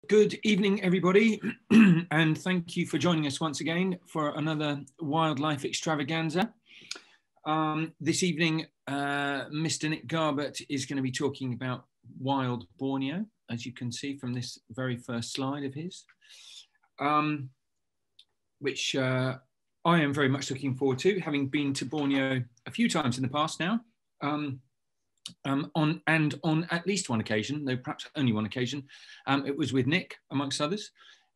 Good evening, everybody, and thank you for joining us once again for another wildlife extravaganza. This evening, Mr. Nick Garbutt is going to be talking about wild Borneo, as you can see from this very first slide of his, which I am very much looking forward to, having been to Borneo a few times in the past now. On at least one occasion, though perhaps only one occasion, it was with Nick, amongst others,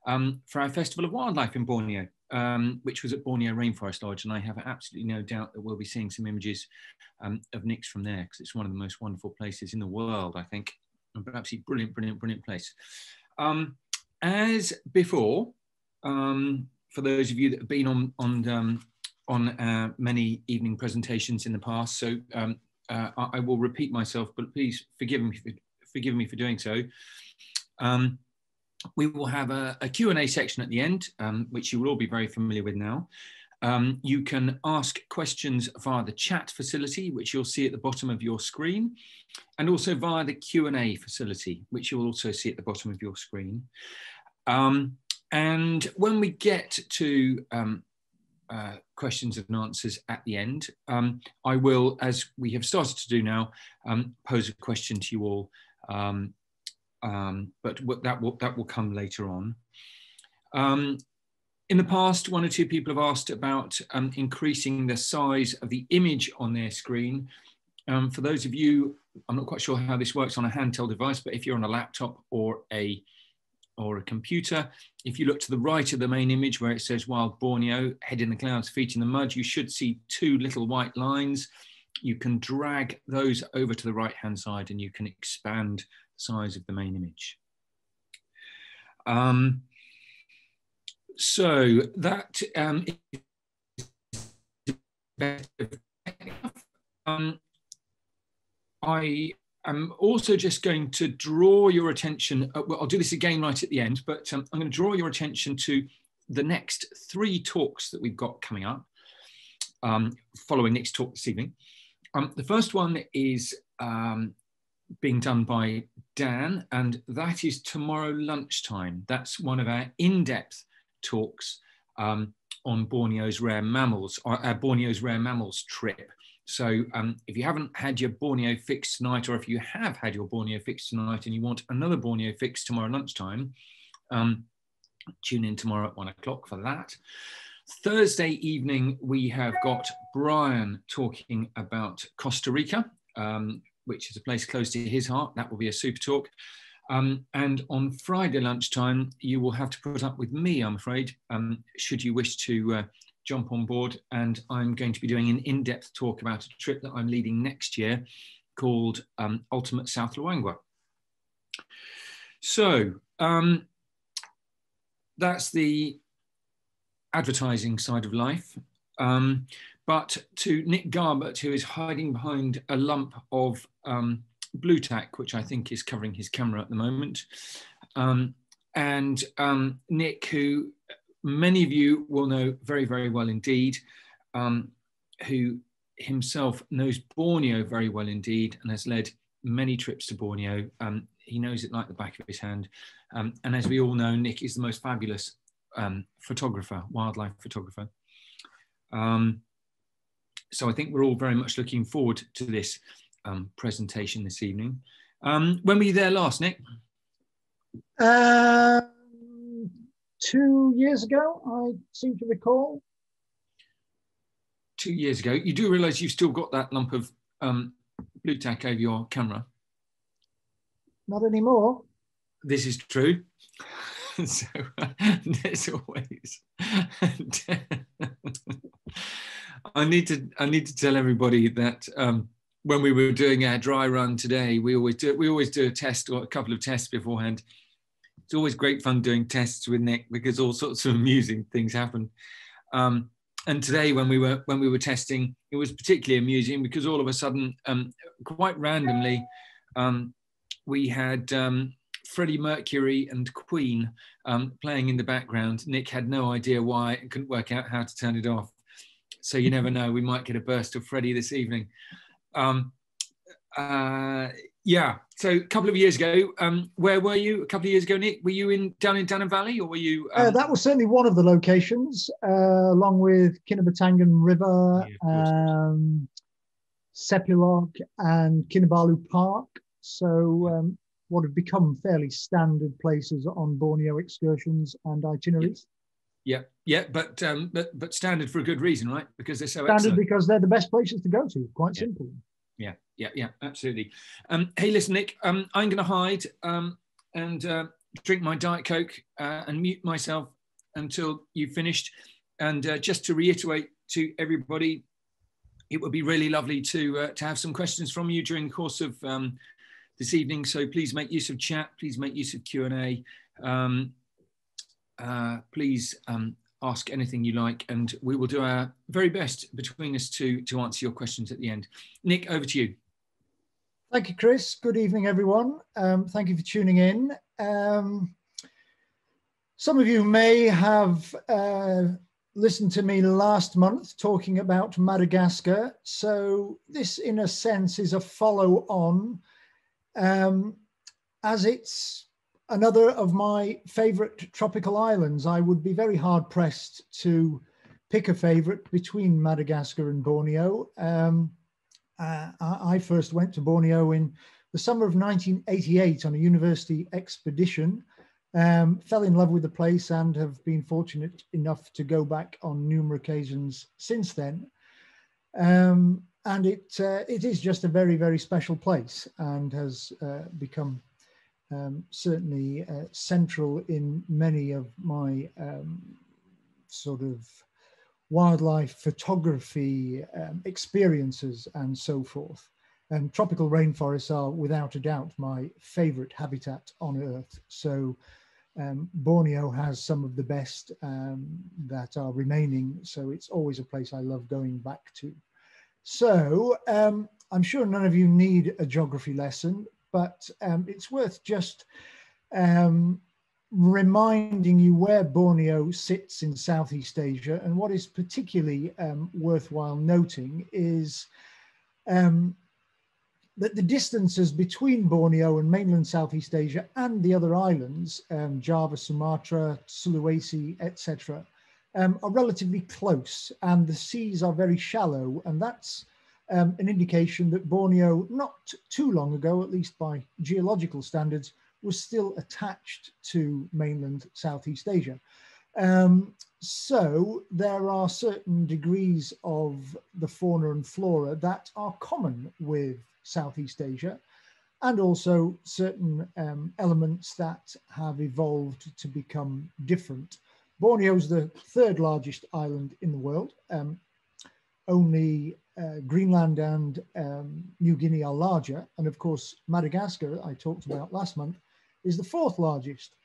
for our Festival of Wildlife in Borneo, which was at Borneo Rainforest Lodge. And I have absolutely no doubt that we'll be seeing some images of Nick's from there, because it's one of the most wonderful places in the world, I think. An absolutely brilliant, brilliant, brilliant place. As before, for those of you that have been on many evening presentations in the past, so I will repeat myself, but please forgive me for doing so. We will have a Q&A section at the end, which you will all be very familiar with now. You can ask questions via the chat facility, which you'll see at the bottom of your screen, and also via the Q&A facility, which you'll also see at the bottom of your screen. And when we get to questions and answers at the end, I will, as we have started to do now, pose a question to you all, but that will come later on. In the past, one or two people have asked about increasing the size of the image on their screen. For those of you, I'm not quite sure how this works on a handheld device, but if you're on a laptop or a computer, if you look to the right of the main image where it says Wild Borneo, head in the clouds, feet in the mud, you should see two little white lines. You can drag those over to the right-hand side and you can expand the size of the main image. So that I'm also just going to draw your attention, well, I'll do this again right at the end, but I'm going to draw your attention to the next three talks that we've got coming up, following Nick's talk this evening. The first one is being done by Dan, and that is tomorrow lunchtime. That's one of our in-depth talks on Borneo's rare mammals, or Borneo's rare mammals trip. So if you haven't had your Borneo fix tonight, or if you have had your Borneo fix tonight and you want another Borneo fix tomorrow lunchtime, tune in tomorrow at 1 o'clock for that. Thursday evening, we have got Brian talking about Costa Rica, which is a place close to his heart. That will be a super talk. And on Friday lunchtime, you will have to put up with me, I'm afraid, should you wish to jump on board, and I'm going to be doing an in-depth talk about a trip that I'm leading next year called Ultimate South Luangwa. So that's the advertising side of life. But to Nick Garbutt, who is hiding behind a lump of blue tack, which I think is covering his camera at the moment. Nick, who many of you will know very, very well indeed, who himself knows Borneo very well indeed and has led many trips to Borneo. He knows it like the back of his hand. And as we all know, Nick is the most fabulous photographer, wildlife photographer. So I think we're all very much looking forward to this presentation this evening. When were you there last, Nick? 2 years ago, I seem to recall. 2 years ago. You do realise you've still got that lump of blue tack over your camera? Not anymore. This is true. So there's always. I need to tell everybody that when we were doing our dry run today, we always do a test or a couple of tests beforehand. It's always great fun doing tests with Nick because all sorts of amusing things happen. And today, when we were testing, it was particularly amusing because all of a sudden, quite randomly, we had Freddie Mercury and Queen playing in the background. Nick had no idea why and couldn't work out how to turn it off. So you never know, we might get a burst of Freddie this evening. Yeah. So a couple of years ago, where were you? A couple of years ago, Nick, were you down in Dannon Valley, or were you? That was certainly one of the locations, along with Kinabatangan River, Yeah, of course. Sepulok, and Kinabalu Park. So what have become fairly standard places on Borneo excursions and itineraries. Yeah, but standard for a good reason, right? Because they're so Standard excellent. because they're the best places to go to. Quite simple. Yeah, absolutely. Hey, listen, Nick, I'm going to hide and drink my Diet Coke and mute myself until you've finished. And just to reiterate to everybody, it would be really lovely to have some questions from you during the course of this evening. So please make use of chat. Please make use of Q&A. Please ask anything you like, and we will do our very best between us to answer your questions at the end. Nick, over to you. Thank you, Chris. Good evening, everyone. Thank you for tuning in. Some of you may have listened to me last month talking about Madagascar. So this, in a sense, is a follow-on, as it's another of my favorite tropical islands. I would be very hard-pressed to pick a favorite between Madagascar and Borneo. I first went to Borneo in the summer of 1988 on a university expedition, fell in love with the place and have been fortunate enough to go back on numerous occasions since then. And it is just a very, very special place and has become certainly central in many of my sort of wildlife photography experiences and so forth. And tropical rainforests are without a doubt my favorite habitat on Earth. So Borneo has some of the best that are remaining. So it's always a place I love going back to. So I'm sure none of you need a geography lesson, but it's worth just reminding you where Borneo sits in Southeast Asia. And what is particularly worthwhile noting is that the distances between Borneo and mainland Southeast Asia and the other islands, Java, Sumatra, Sulawesi, etc., are relatively close, and the seas are very shallow. And that's an indication that Borneo, not too long ago, at least by geological standards, was still attached to mainland Southeast Asia. So there are certain degrees of the fauna and flora that are common with Southeast Asia, and also certain elements that have evolved to become different. Borneo is the third largest island in the world. Only Greenland and New Guinea are larger. And of course, Madagascar, I talked about last month, is the fourth largest.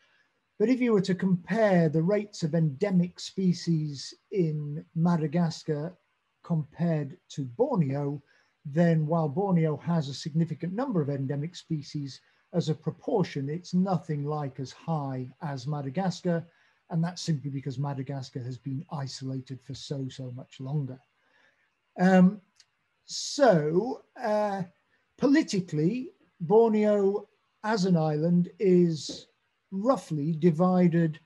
But if you were to compare the rates of endemic species in Madagascar compared to Borneo, then while Borneo has a significant number of endemic species, as a proportion, it's nothing like as high as Madagascar. And that's simply because Madagascar has been isolated for so much longer. Politically, Borneo as an island is roughly divided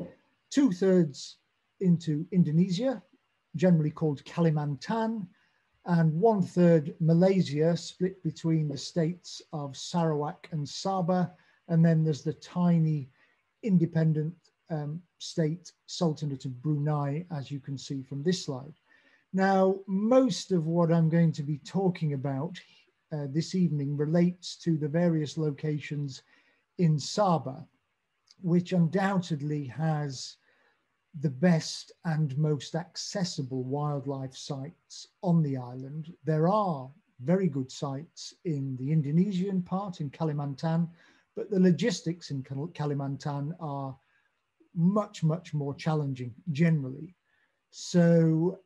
2/3 into Indonesia, generally called Kalimantan, and 1/3 Malaysia, split between the states of Sarawak and Sabah. And then there's the tiny independent state Sultanate of Brunei, as you can see from this slide. Now, most of what I'm going to be talking about this evening relates to the various locations in Sabah, which undoubtedly has the best and most accessible wildlife sites on the island. There are very good sites in the Indonesian part, in Kalimantan, but the logistics in Kalimantan are much more challenging generally. So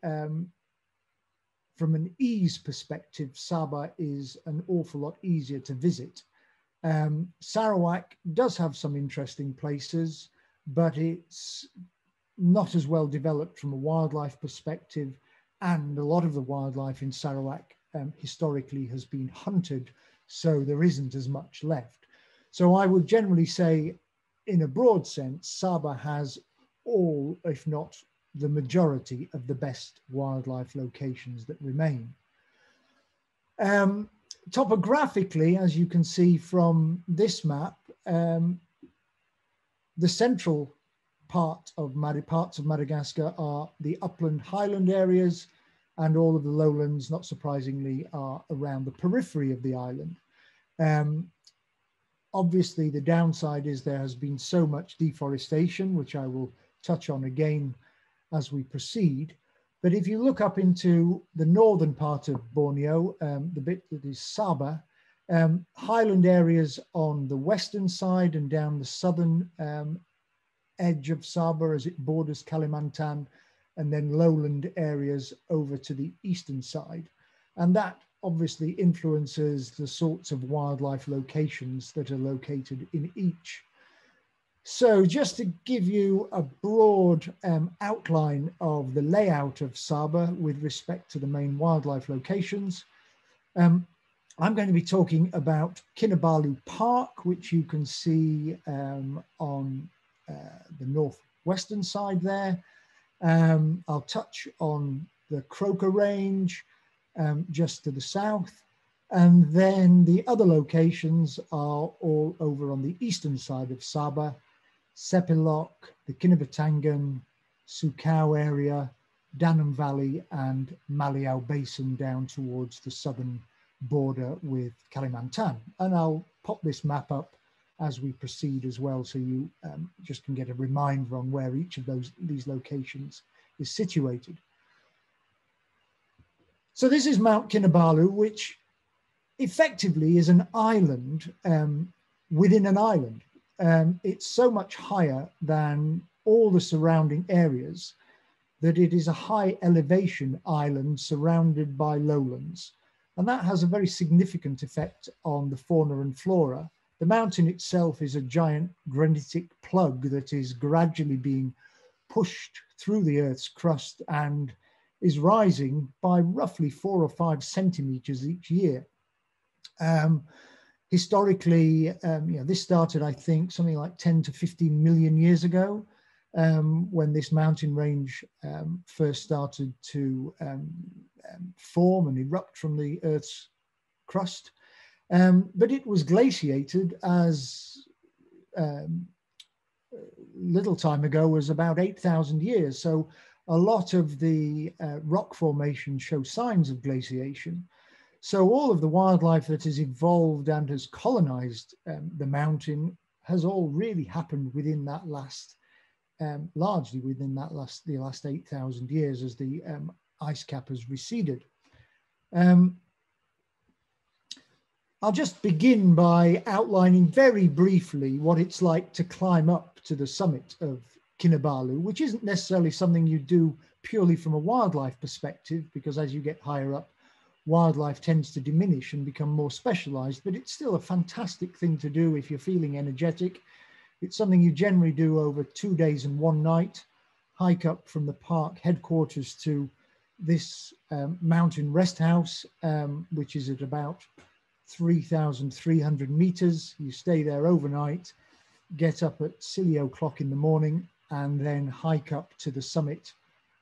from an ease perspective, Sabah is an awful lot easier to visit. Sarawak does have some interesting places, but it's not as well developed from a wildlife perspective. And a lot of the wildlife in Sarawak historically has been hunted. so there isn't as much left. So I would generally say, in a broad sense, Sabah has all, if not the majority, of the best wildlife locations that remain. Topographically, as you can see from this map, the central parts of Madagascar are the upland highland areas, and all of the lowlands, not surprisingly, are around the periphery of the island. Obviously, the downside is there has been so much deforestation, which I will touch on again as we proceed. But if you look up into the northern part of Borneo, the bit that is Sabah, highland areas on the western side and down the southern edge of Sabah as it borders Kalimantan, and then lowland areas over to the eastern side. And that obviously influences the sorts of wildlife locations that are located in each. So just to give you a broad outline of the layout of Sabah with respect to the main wildlife locations, I'm going to be talking about Kinabalu Park, which you can see on the northwestern side there. I'll touch on the Croker Range just to the south. And then the other locations are all over on the eastern side of Sabah: Sepilok, the Kinabatangan, Sukau area, Danum Valley, and Maliau Basin down towards the southern border with Kalimantan. And I'll pop this map up as we proceed as well, so you just can get a reminder on where each of these locations is situated. So this is Mount Kinabalu, which effectively is an island within an island. It's so much higher than all the surrounding areas that it is a high elevation island surrounded by lowlands. And that has a very significant effect on the fauna and flora. The mountain itself is a giant granitic plug that is gradually being pushed through the Earth's crust and is rising by roughly 4 or 5 centimeters each year. Historically, this started, I think, something like 10 to 15 million years ago, when this mountain range first started to form and erupt from the Earth's crust. But it was glaciated as little time ago was about 8,000 years. So a lot of the rock formation show signs of glaciation. So all of the wildlife that has evolved and has colonized the mountain has all really happened within that last, largely within that the last 8,000 years as the ice cap has receded. I'll just begin by outlining very briefly what it's like to climb up to the summit of Kinabalu, which isn't necessarily something you do purely from a wildlife perspective, because as you get higher up, wildlife tends to diminish and become more specialized, but it's still a fantastic thing to do if you're feeling energetic. It's something you generally do over 2 days and 1 night, hike up from the park headquarters to this mountain rest house, which is at about 3,300 meters. You stay there overnight, get up at silly o'clock in the morning, and then hike up to the summit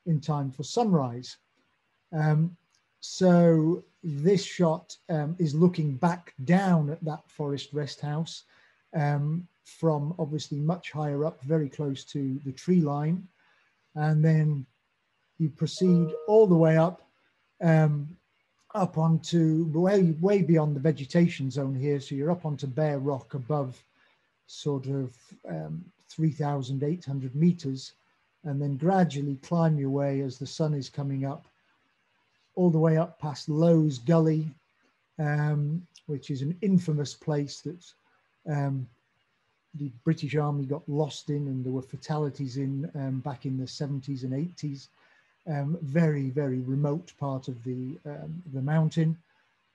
in time for sunrise. So this shot is looking back down at that forest rest house from obviously much higher up, very close to the tree line. And then you proceed all the way up, up onto way beyond the vegetation zone here. So you're up onto bare rock above sort of 3,800 meters, and then gradually climb your way as the sun is coming up, all the way up past Lowe's Gully, which is an infamous place that the British Army got lost in, and there were fatalities in back in the 70s and 80s. Very, very remote part of the mountain.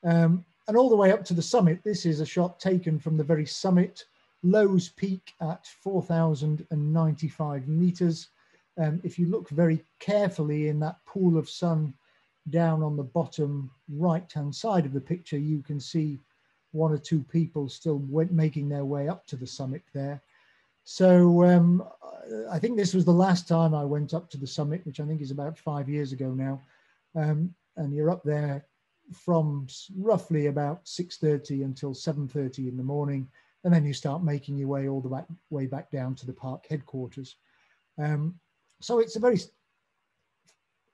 And all the way up to the summit. This is a shot taken from the very summit, Lowe's Peak at 4,095 meters. If you look very carefully in that pool of sun down on the bottom right-hand side of the picture, you can see one or two people still making their way up to the summit there. So I think this was the last time I went up to the summit, which I think is about 5 years ago now. And you're up there from roughly about 6:30 until 7:30 in the morning. And then you start making your way all the way back down to the park headquarters. So it's a very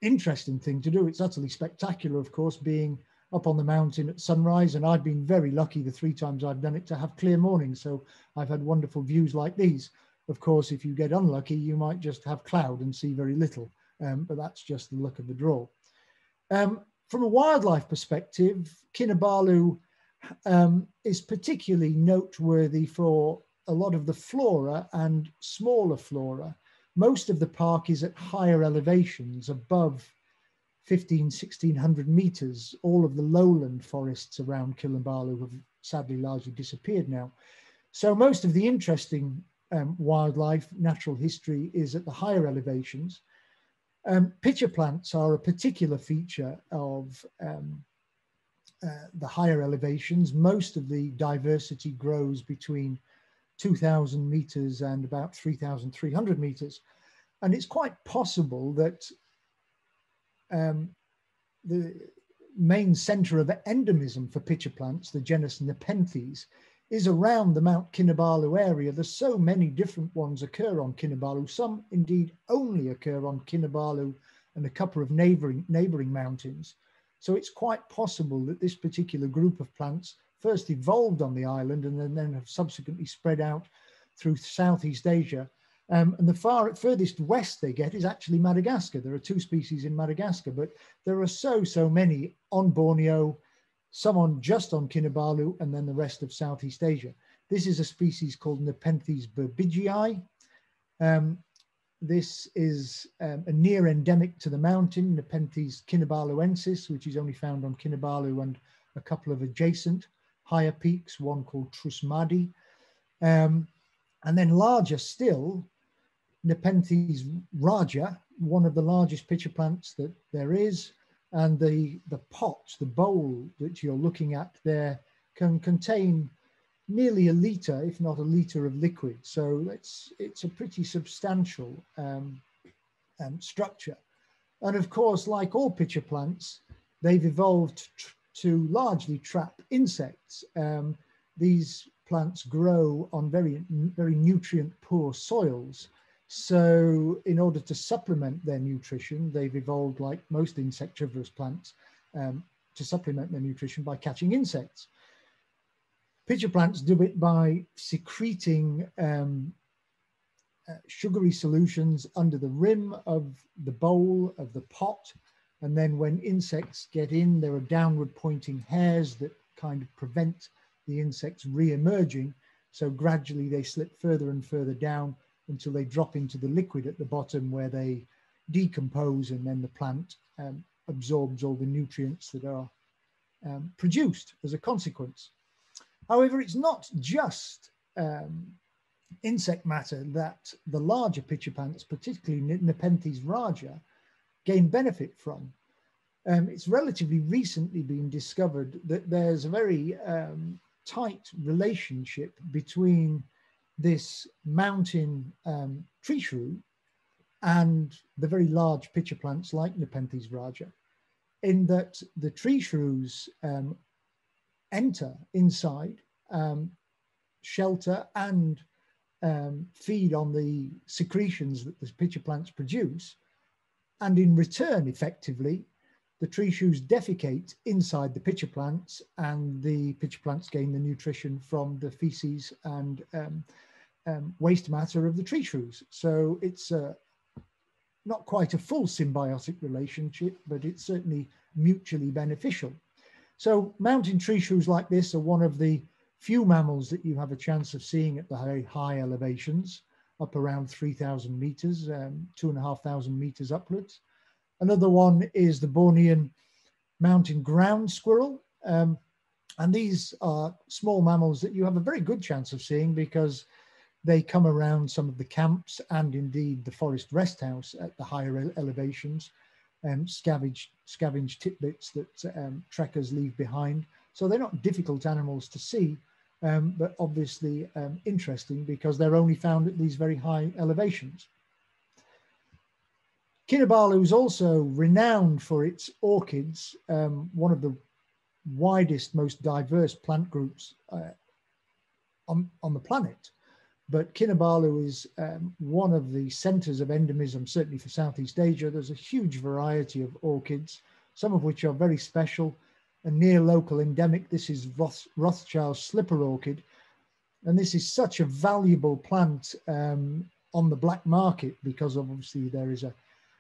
interesting thing to do. It's utterly spectacular, of course, being up on the mountain at sunrise. And I've been very lucky the 3 times I've done it to have clear mornings. So I've had wonderful views like these. Of course, if you get unlucky, you might just have cloud and see very little. But that's just the luck of the draw. From a wildlife perspective, Kinabalu is particularly noteworthy for a lot of the flora and smaller flora. Most of the park is at higher elevations, above 1,600 meters. All of the lowland forests around Kinabalu have sadly largely disappeared now. So most of the interesting wildlife, natural history is at the higher elevations. Pitcher plants are a particular feature of the higher elevations. Most of the diversity grows between 2,000 meters and about 3,300 meters. And it's quite possible that the main center of endemism for pitcher plants, the genus Nepenthes, is around the Mount Kinabalu area. There's so many different ones occur on Kinabalu. Some indeed only occur on Kinabalu and a couple of neighboring mountains. So it's quite possible that this particular group of plants first evolved on the island and then have subsequently spread out through Southeast Asia. And the furthest west they get is actually Madagascar. There are 2 species in Madagascar, but there are so many on Borneo, some just on Kinabalu, and then the rest of Southeast Asia. This is a species called Nepenthes burbigii. This is a near endemic to the mountain, Nepenthes kinabaluensis, which is only found on Kinabalu and a couple of adjacent higher peaks, one called Trusmadi. And then larger still, Nepenthes raja, one of the largest pitcher plants that there is. And the pot, the bowl that you're looking at there can contain nearly a litre, if not a litre of liquid. So it's a pretty substantial structure. And of course, like all pitcher plants, they've evolved to largely trap insects. These plants grow on very nutrient poor soils. So in order to supplement their nutrition, they've evolved, like most insectivorous plants, to supplement their nutrition by catching insects. Pitcher plants do it by secreting sugary solutions under the rim of the bowl, of the pot. And then when insects get in, there are downward pointing hairs that kind of prevent the insects re-emerging. So gradually they slip further and further down until they drop into the liquid at the bottom, where they decompose, and then the plant absorbs all the nutrients that are produced as a consequence. However, it's not just insect matter that the larger pitcher plants, particularly Nepenthes raja, gain benefit from. It's relatively recently been discovered that there's a very tight relationship between this mountain tree shrew and the very large pitcher plants like Nepenthes raja, in that the tree shrews enter inside, shelter and feed on the secretions that the pitcher plants produce. And in return, effectively, the tree shrews defecate inside the pitcher plants, and the pitcher plants gain the nutrition from the feces and waste matter of the tree shrews. So it's not quite a full symbiotic relationship, but it's certainly mutually beneficial. So mountain tree shrews like this are one of the few mammals that you have a chance of seeing at the very high elevations, up around 3,000 meters, 2,500 meters upwards. Another one is the Bornean mountain ground squirrel. And these are small mammals that you have a very good chance of seeing because they come around some of the camps and indeed the forest rest house at the higher elevations, scavenge tidbits that trekkers leave behind. So they're not difficult animals to see, but obviously interesting because they're only found at these very high elevations. Kinabalu is also renowned for its orchids, one of the widest, most diverse plant groups on the planet. But Kinabalu is one of the centers of endemism, certainly for Southeast Asia. There's a huge variety of orchids, some of which are very special. A near local endemic, this is Rothschild's slipper orchid. And this is such a valuable plant on the black market because obviously there is a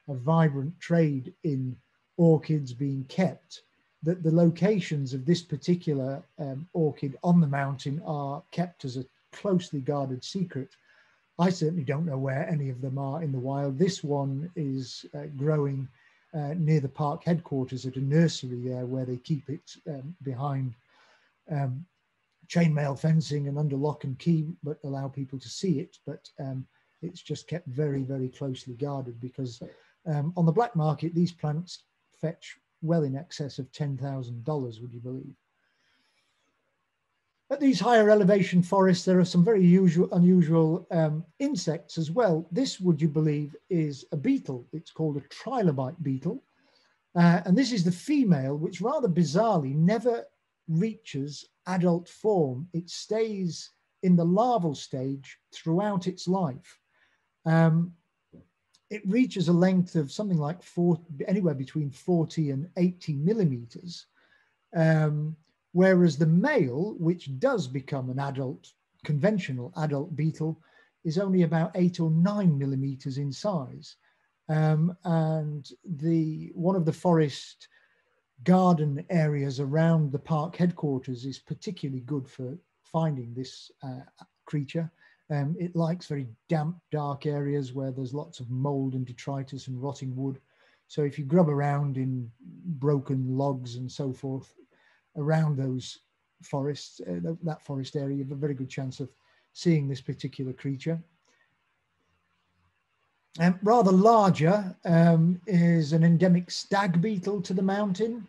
vibrant trade in orchids being kept, that the locations of this particular orchid on the mountain are kept as a closely guarded secret. I certainly don't know where any of them are in the wild. This one is growing near the park headquarters at a nursery there where they keep it behind chainmail fencing and under lock and key, but allow people to see it. But it's just kept very, very closely guarded because on the black market, these plants fetch well in excess of $10,000, would you believe? At these higher elevation forests, there are some very unusual insects as well. This, would you believe, is a beetle. It's called a trilobite beetle. And this is the female, which rather bizarrely never reaches adult form. It stays in the larval stage throughout its life. It reaches a length of something like anywhere between 40 and 80 millimeters. Whereas the male, which does become an adult, conventional adult beetle, is only about 8 or 9 millimeters in size. And one of the forest garden areas around the park headquarters is particularly good for finding this creature. It likes very damp, dark areas where there's lots of mold and detritus and rotting wood. So if you grub around in broken logs and so forth around those forests, that forest area, you have a very good chance of seeing this particular creature. Rather larger is an endemic stag beetle to the mountain,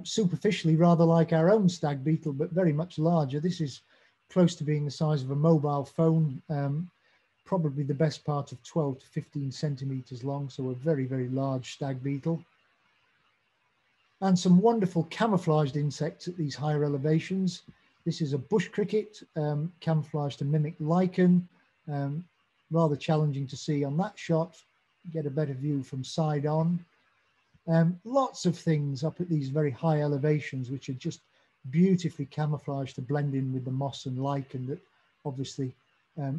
superficially rather like our own stag beetle, but very much larger. This is close to being the size of a mobile phone, probably the best part of 12 to 15 centimeters long, so a very, very large stag beetle. And some wonderful camouflaged insects at these higher elevations. This is a bush cricket, camouflaged to mimic lichen, rather challenging to see on that shot. Get a better view from side on. Lots of things up at these very high elevations, which are just beautifully camouflaged to blend in with the moss and lichen that obviously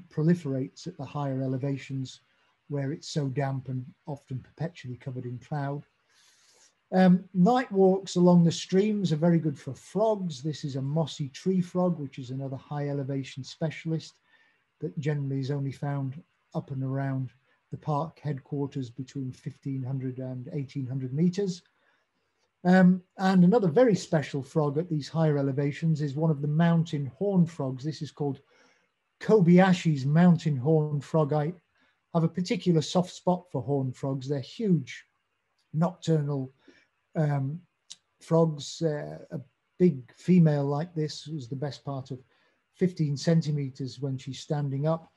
proliferates at the higher elevations where it's so damp and often perpetually covered in cloud. Night walks along the streams are very good for frogs. This is a mossy tree frog, which is another high elevation specialist that generally is only found up and around the park headquarters between 1,500 and 1,800 meters. And another very special frog at these higher elevations is one of the mountain horn frogs. This is called Kobayashi's mountain horn frog. I have a particular soft spot for horn frogs. They're huge nocturnal frogs. A big female like this is the best part of 15 centimeters when she's standing up,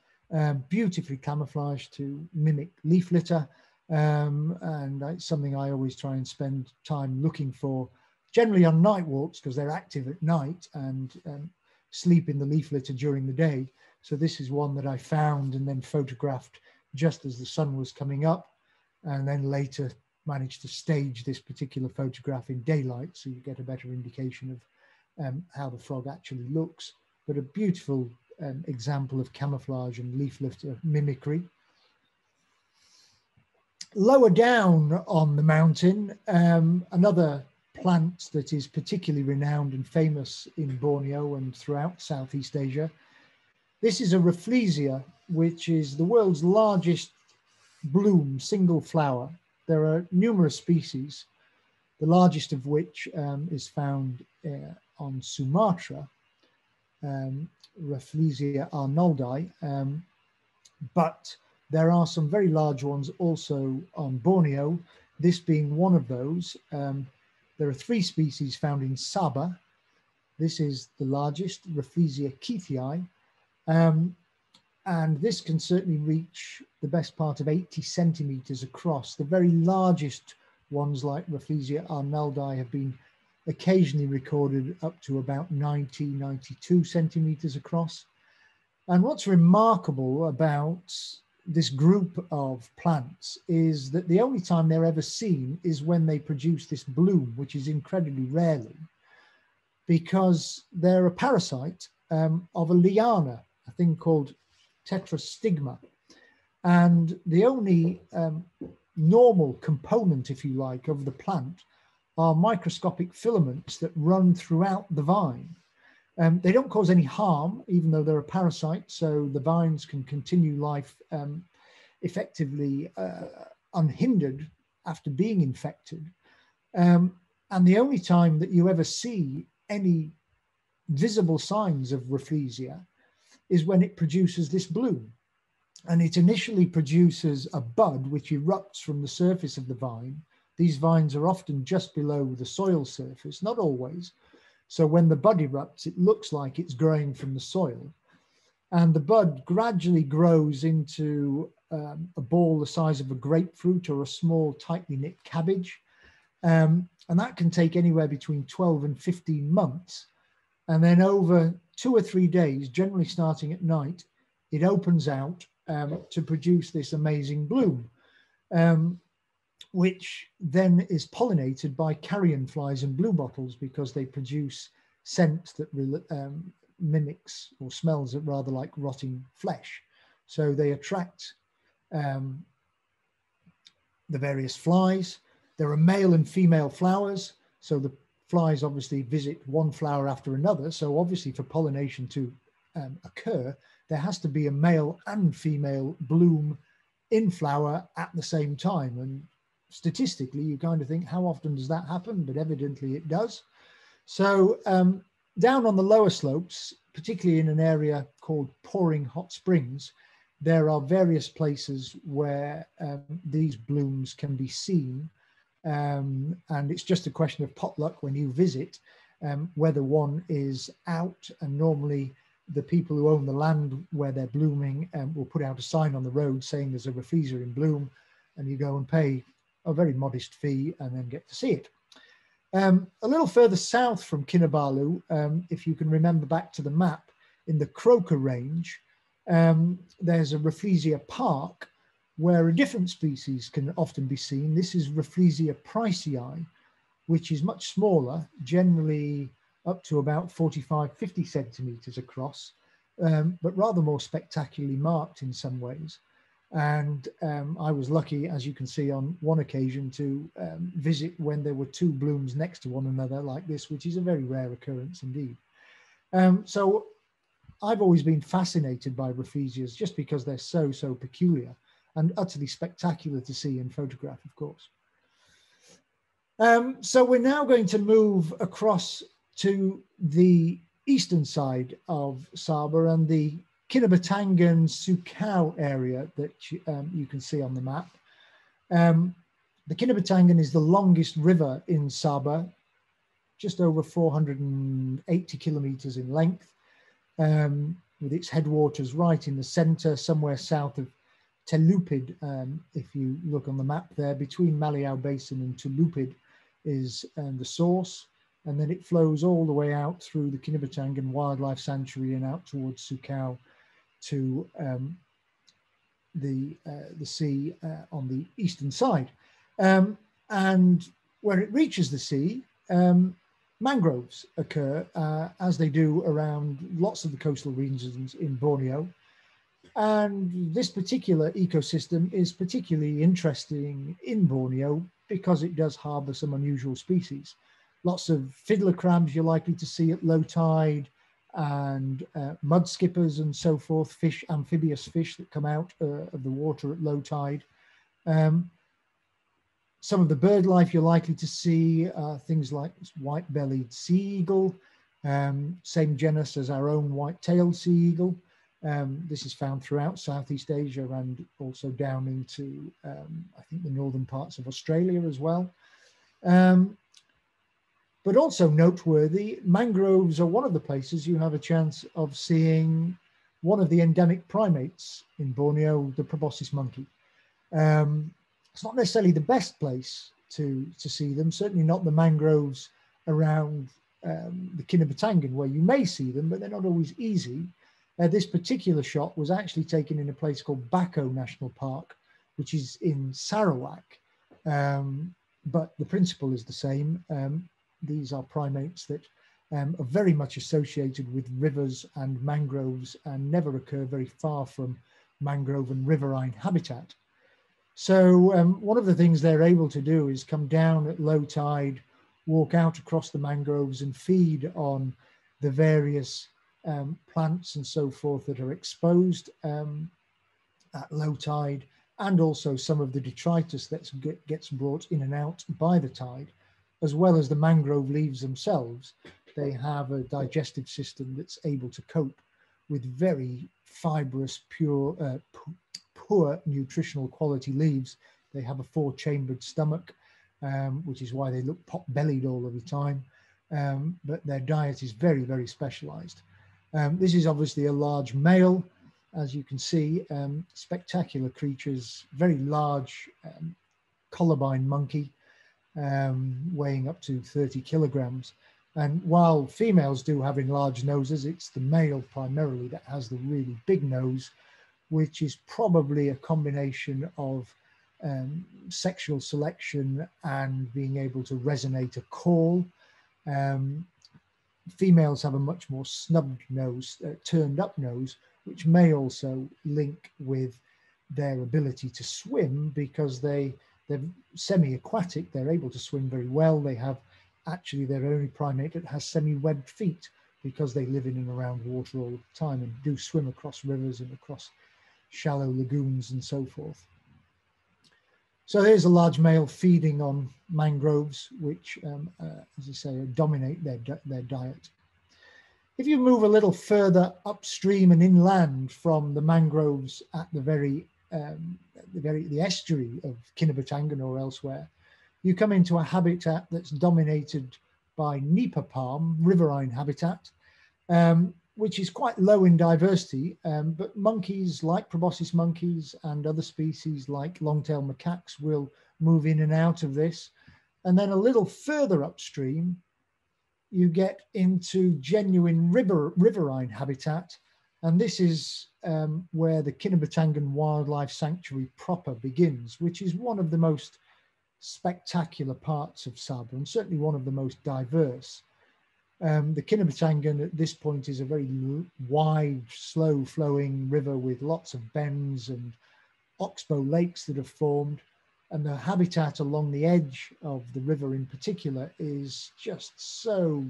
beautifully camouflaged to mimic leaf litter. And it's something I always try and spend time looking for, generally on night walks because they're active at night and sleep in the leaf litter during the day. So this is one that I found and then photographed just as the sun was coming up, and then later managed to stage this particular photograph in daylight so you get a better indication of how the frog actually looks. But a beautiful example of camouflage and leaf litter mimicry. Lower down on the mountain, another plant that is particularly renowned and famous in Borneo and throughout Southeast Asia. This is a Rafflesia, which is the world's largest bloom, single flower. There are numerous species, the largest of which is found on Sumatra, Rafflesia arnoldi, but there are some very large ones also on Borneo, this being one of those. There are 3 species found in Sabah, This is the largest, Rafflesia keithii, and this can certainly reach the best part of 80 centimeters across. The very largest ones like Rafflesia arnoldi have been occasionally recorded up to about 90, 92 centimeters across. And what's remarkable about this group of plants is that the only time they're ever seen is when they produce this bloom, which is incredibly rarely, because they're a parasite of a liana, a thing called tetrastigma. And the only normal component, if you like, of the plant are microscopic filaments that run throughout the vine. They don't cause any harm, even though they're a parasite, so the vines can continue life effectively unhindered after being infected. And the only time that you ever see any visible signs of Rafflesia is when it produces this bloom. And it initially produces a bud which erupts from the surface of the vine. These vines are often just below the soil surface, not always. So when the bud erupts, it looks like it's growing from the soil. And the bud gradually grows into a ball the size of a grapefruit or a small tightly knit cabbage. And that can take anywhere between 12 and 15 months. And then over 2 or 3 days, generally starting at night, it opens out to produce this amazing bloom, which then is pollinated by carrion flies and bluebottles because they produce scent that mimics or smells rather like rotting flesh. So they attract the various flies. There are male and female flowers. So the flies obviously visit one flower after another. So obviously for pollination to occur, there has to be a male and female bloom in flower at the same time. And statistically, you kind of think, how often does that happen? But evidently it does. So down on the lower slopes, particularly in an area called Pouring Hot Springs, there are various places where these blooms can be seen. And it's just a question of potluck when you visit, whether one is out, and normally the people who own the land where they're blooming will put out a sign on the road saying there's a Rafflesia in bloom, and you go and pay a very modest fee and then get to see it. A little further south from Kinabalu, if you can remember back to the map, in the Croker range, there's a Rafflesia park where a different species can often be seen. This is Rafflesia pricei, which is much smaller, generally up to about 45, 50 centimeters across, but rather more spectacularly marked in some ways. And I was lucky, as you can see, on one occasion to visit when there were 2 blooms next to one another like this, which is a very rare occurrence indeed. So I've always been fascinated by Rafflesias just because they're so, so peculiar and utterly spectacular to see in photograph, of course. So we're now going to move across to the eastern side of Sabah and the Kinabatangan Sukau area that you can see on the map. The Kinabatangan is the longest river in Sabah, just over 480 kilometers in length, with its headwaters right in the center, somewhere south of Telupid. If you look on the map there, between Maliau Basin and Telupid is the source, and then it flows all the way out through the Kinabatangan Wildlife Sanctuary and out towards Sukau to the sea on the eastern side. And where it reaches the sea, mangroves occur, as they do around lots of the coastal regions in Borneo. And this particular ecosystem is particularly interesting in Borneo because it does harbor some unusual species. Lots of fiddler crabs you're likely to see at low tide, and mud skippers and so forth, fish, amphibious fish that come out of the water at low tide. Some of the bird life you're likely to see are things like white-bellied sea eagle, same genus as our own white-tailed sea eagle. This is found throughout Southeast Asia and also down into, I think, the northern parts of Australia as well. But also noteworthy, mangroves are one of the places you have a chance of seeing one of the endemic primates in Borneo, the proboscis monkey. It's not necessarily the best place to see them, certainly not the mangroves around the Kinabatangan, where you may see them, but they're not always easy. This particular shot was actually taken in a place called Bako National Park, which is in Sarawak, but the principle is the same. These are primates that are very much associated with rivers and mangroves and never occur very far from mangrove and riverine habitat. So one of the things they're able to do is come down at low tide, walk out across the mangroves and feed on the various plants and so forth that are exposed at low tide, and also some of the detritus that gets brought in and out by the tide, as well as the mangrove leaves themselves. They have a digestive system that's able to cope with very fibrous, poor nutritional quality leaves. They have a 4-chambered stomach, which is why they look pot-bellied all of the time. But their diet is very, very specialized. This is obviously a large male, as you can see, spectacular creatures, very large columbine monkey, weighing up to 30 kilograms. And while females do have enlarged noses, it's the male primarily that has the really big nose, which is probably a combination of sexual selection and being able to resonate a call. Females have a much more snubbed nose, turned up nose, which may also link with their ability to swim, because they're semi-aquatic. They're able to swim very well. They have actually their only primate that has semi-webbed feet, because they live in and around water all the time and do swim across rivers and across shallow lagoons and so forth. So there's a large male feeding on mangroves, which, as I say, dominate their diet. If you move a little further upstream and inland from the mangroves at the estuary of Kinabatangan or elsewhere, you come into a habitat that's dominated by nipa palm, riverine habitat, which is quite low in diversity, but monkeys like proboscis monkeys and other species like long-tailed macaques will move in and out of this. And then a little further upstream, you get into genuine riverine habitat. And this is where the Kinabatangan Wildlife Sanctuary proper begins, which is one of the most spectacular parts of Sabah, and certainly one of the most diverse. The Kinabatangan at this point is a very wide, slow-flowing river with lots of bends and oxbow lakes that have formed. And the habitat along the edge of the river in particular is just so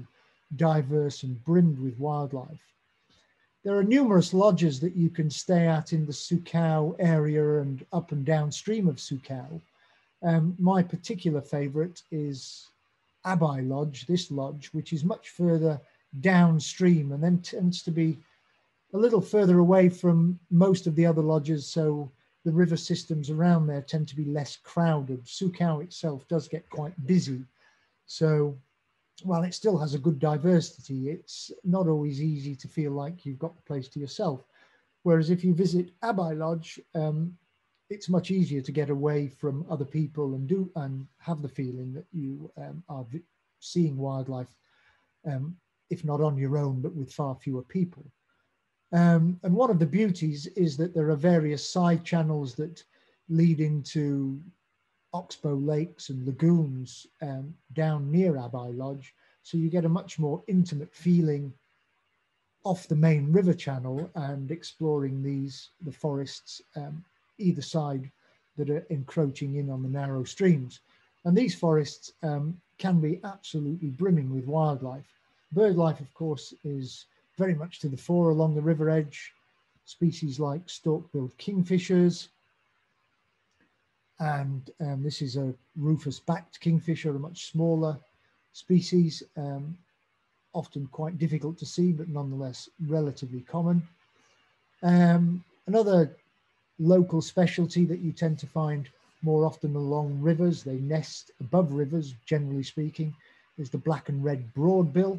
diverse and brimmed with wildlife. There are numerous lodges that you can stay at in the Sukau area and up and downstream of Sukau. My particular favorite is Abai Lodge, this lodge, which is much further downstream and then tends to be a little further away from most of the other lodges, so the river systems around there tend to be less crowded. Sukau itself does get quite busy, so while it still has a good diversity, it's not always easy to feel like you've got the place to yourself. Whereas if you visit Abai Lodge, it's much easier to get away from other people and have the feeling that you are seeing wildlife, if not on your own, but with far fewer people. And one of the beauties is that there are various side channels that lead into oxbow lakes and lagoons down near Abai Lodge. So you get a much more intimate feeling off the main river channel and exploring the forests either side that are encroaching in on the narrow streams. And these forests can be absolutely brimming with wildlife. Bird life, of course, is very much to the fore along the river edge. Species like stalk-billed kingfishers, and this is a rufous-backed kingfisher, a much smaller species, often quite difficult to see, but nonetheless relatively common. Another local specialty that you tend to find more often along rivers, they nest above rivers, generally speaking, is the black and red broadbill,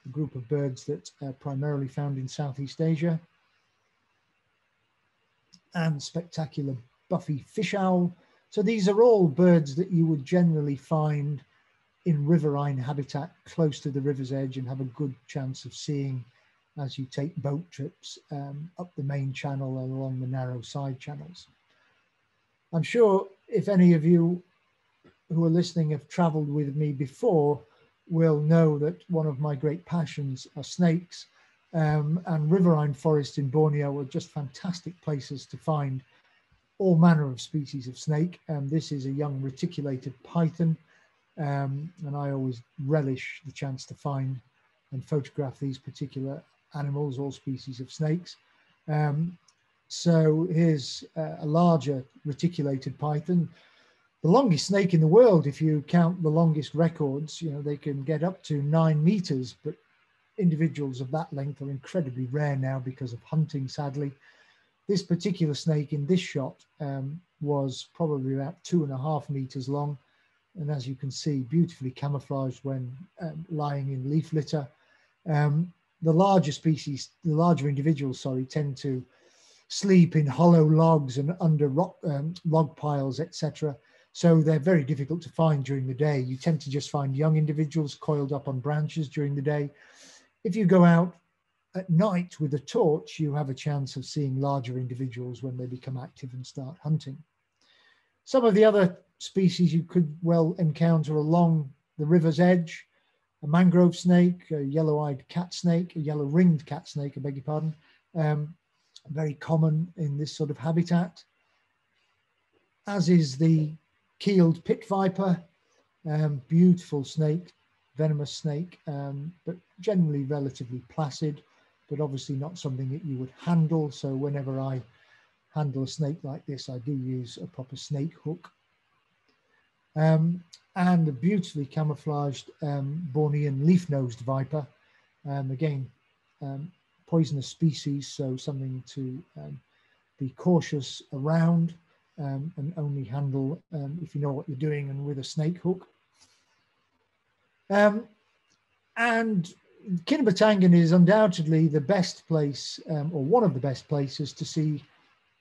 a group of birds that are primarily found in Southeast Asia. And spectacular buffy fish owl. So these are all birds that you would generally find in riverine habitat close to the river's edge and have a good chance of seeing as you take boat trips up the main channel and along the narrow side channels. I'm sure if any of you who are listening have traveled with me before will know that one of my great passions are snakes, and riverine forests in Borneo are just fantastic places to find all manner of species of snake. This is a young reticulated python, and I always relish the chance to find and photograph these particular animals, all species of snakes. So here's a larger reticulated python, the longest snake in the world. If you count the longest records, you know, they can get up to 9 meters, but individuals of that length are incredibly rare now because of hunting, sadly. This particular snake in this shot was probably about 2.5 meters long. And as you can see, beautifully camouflaged when lying in leaf litter. The larger species, the larger individuals, sorry, tend to sleep in hollow logs and under rock, log piles, etc. So they're very difficult to find during the day. You tend to just find young individuals coiled up on branches during the day. If you go out at night with a torch, you have a chance of seeing larger individuals when they become active and start hunting. Some of the other species you could well encounter along the river's edge: a mangrove snake, a yellow-eyed cat snake, a yellow-ringed cat snake, I beg your pardon, very common in this sort of habitat, as is the keeled pit viper, beautiful snake, venomous snake, but generally relatively placid, but obviously not something that you would handle. So whenever I handle a snake like this, I do use a proper snake hook. And the beautifully camouflaged Bornean leaf-nosed viper, again, poisonous species, so something to be cautious around and only handle if you know what you're doing and with a snake hook. And Kinabalu is undoubtedly the best place, or one of the best places, to see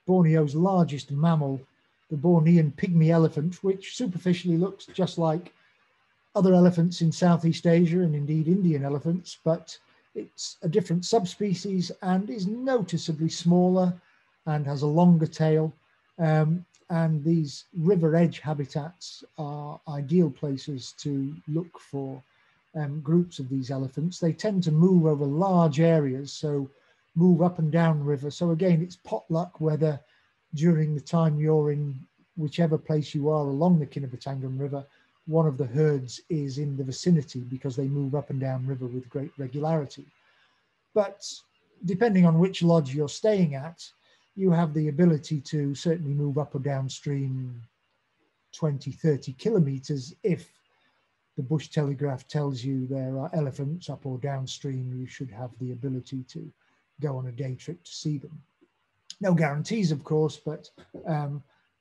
Borneo's largest mammal, the Bornean pygmy elephant, which superficially looks just like other elephants in Southeast Asia and indeed Indian elephants, but it's a different subspecies and is noticeably smaller and has a longer tail. And these river edge habitats are ideal places to look for groups of these elephants. They tend to move over large areas, so move up and down the river. So again, it's potluck whether during the time you're in whichever place you are along the Kinabalu River, one of the herds is in the vicinity, because they move up and down river with great regularity. But depending on which lodge you're staying at, you have the ability to certainly move up or downstream 20, 30 kilometers. If the bush telegraph tells you there are elephants up or downstream, you should have the ability to go on a day trip to see them. No guarantees, of course, but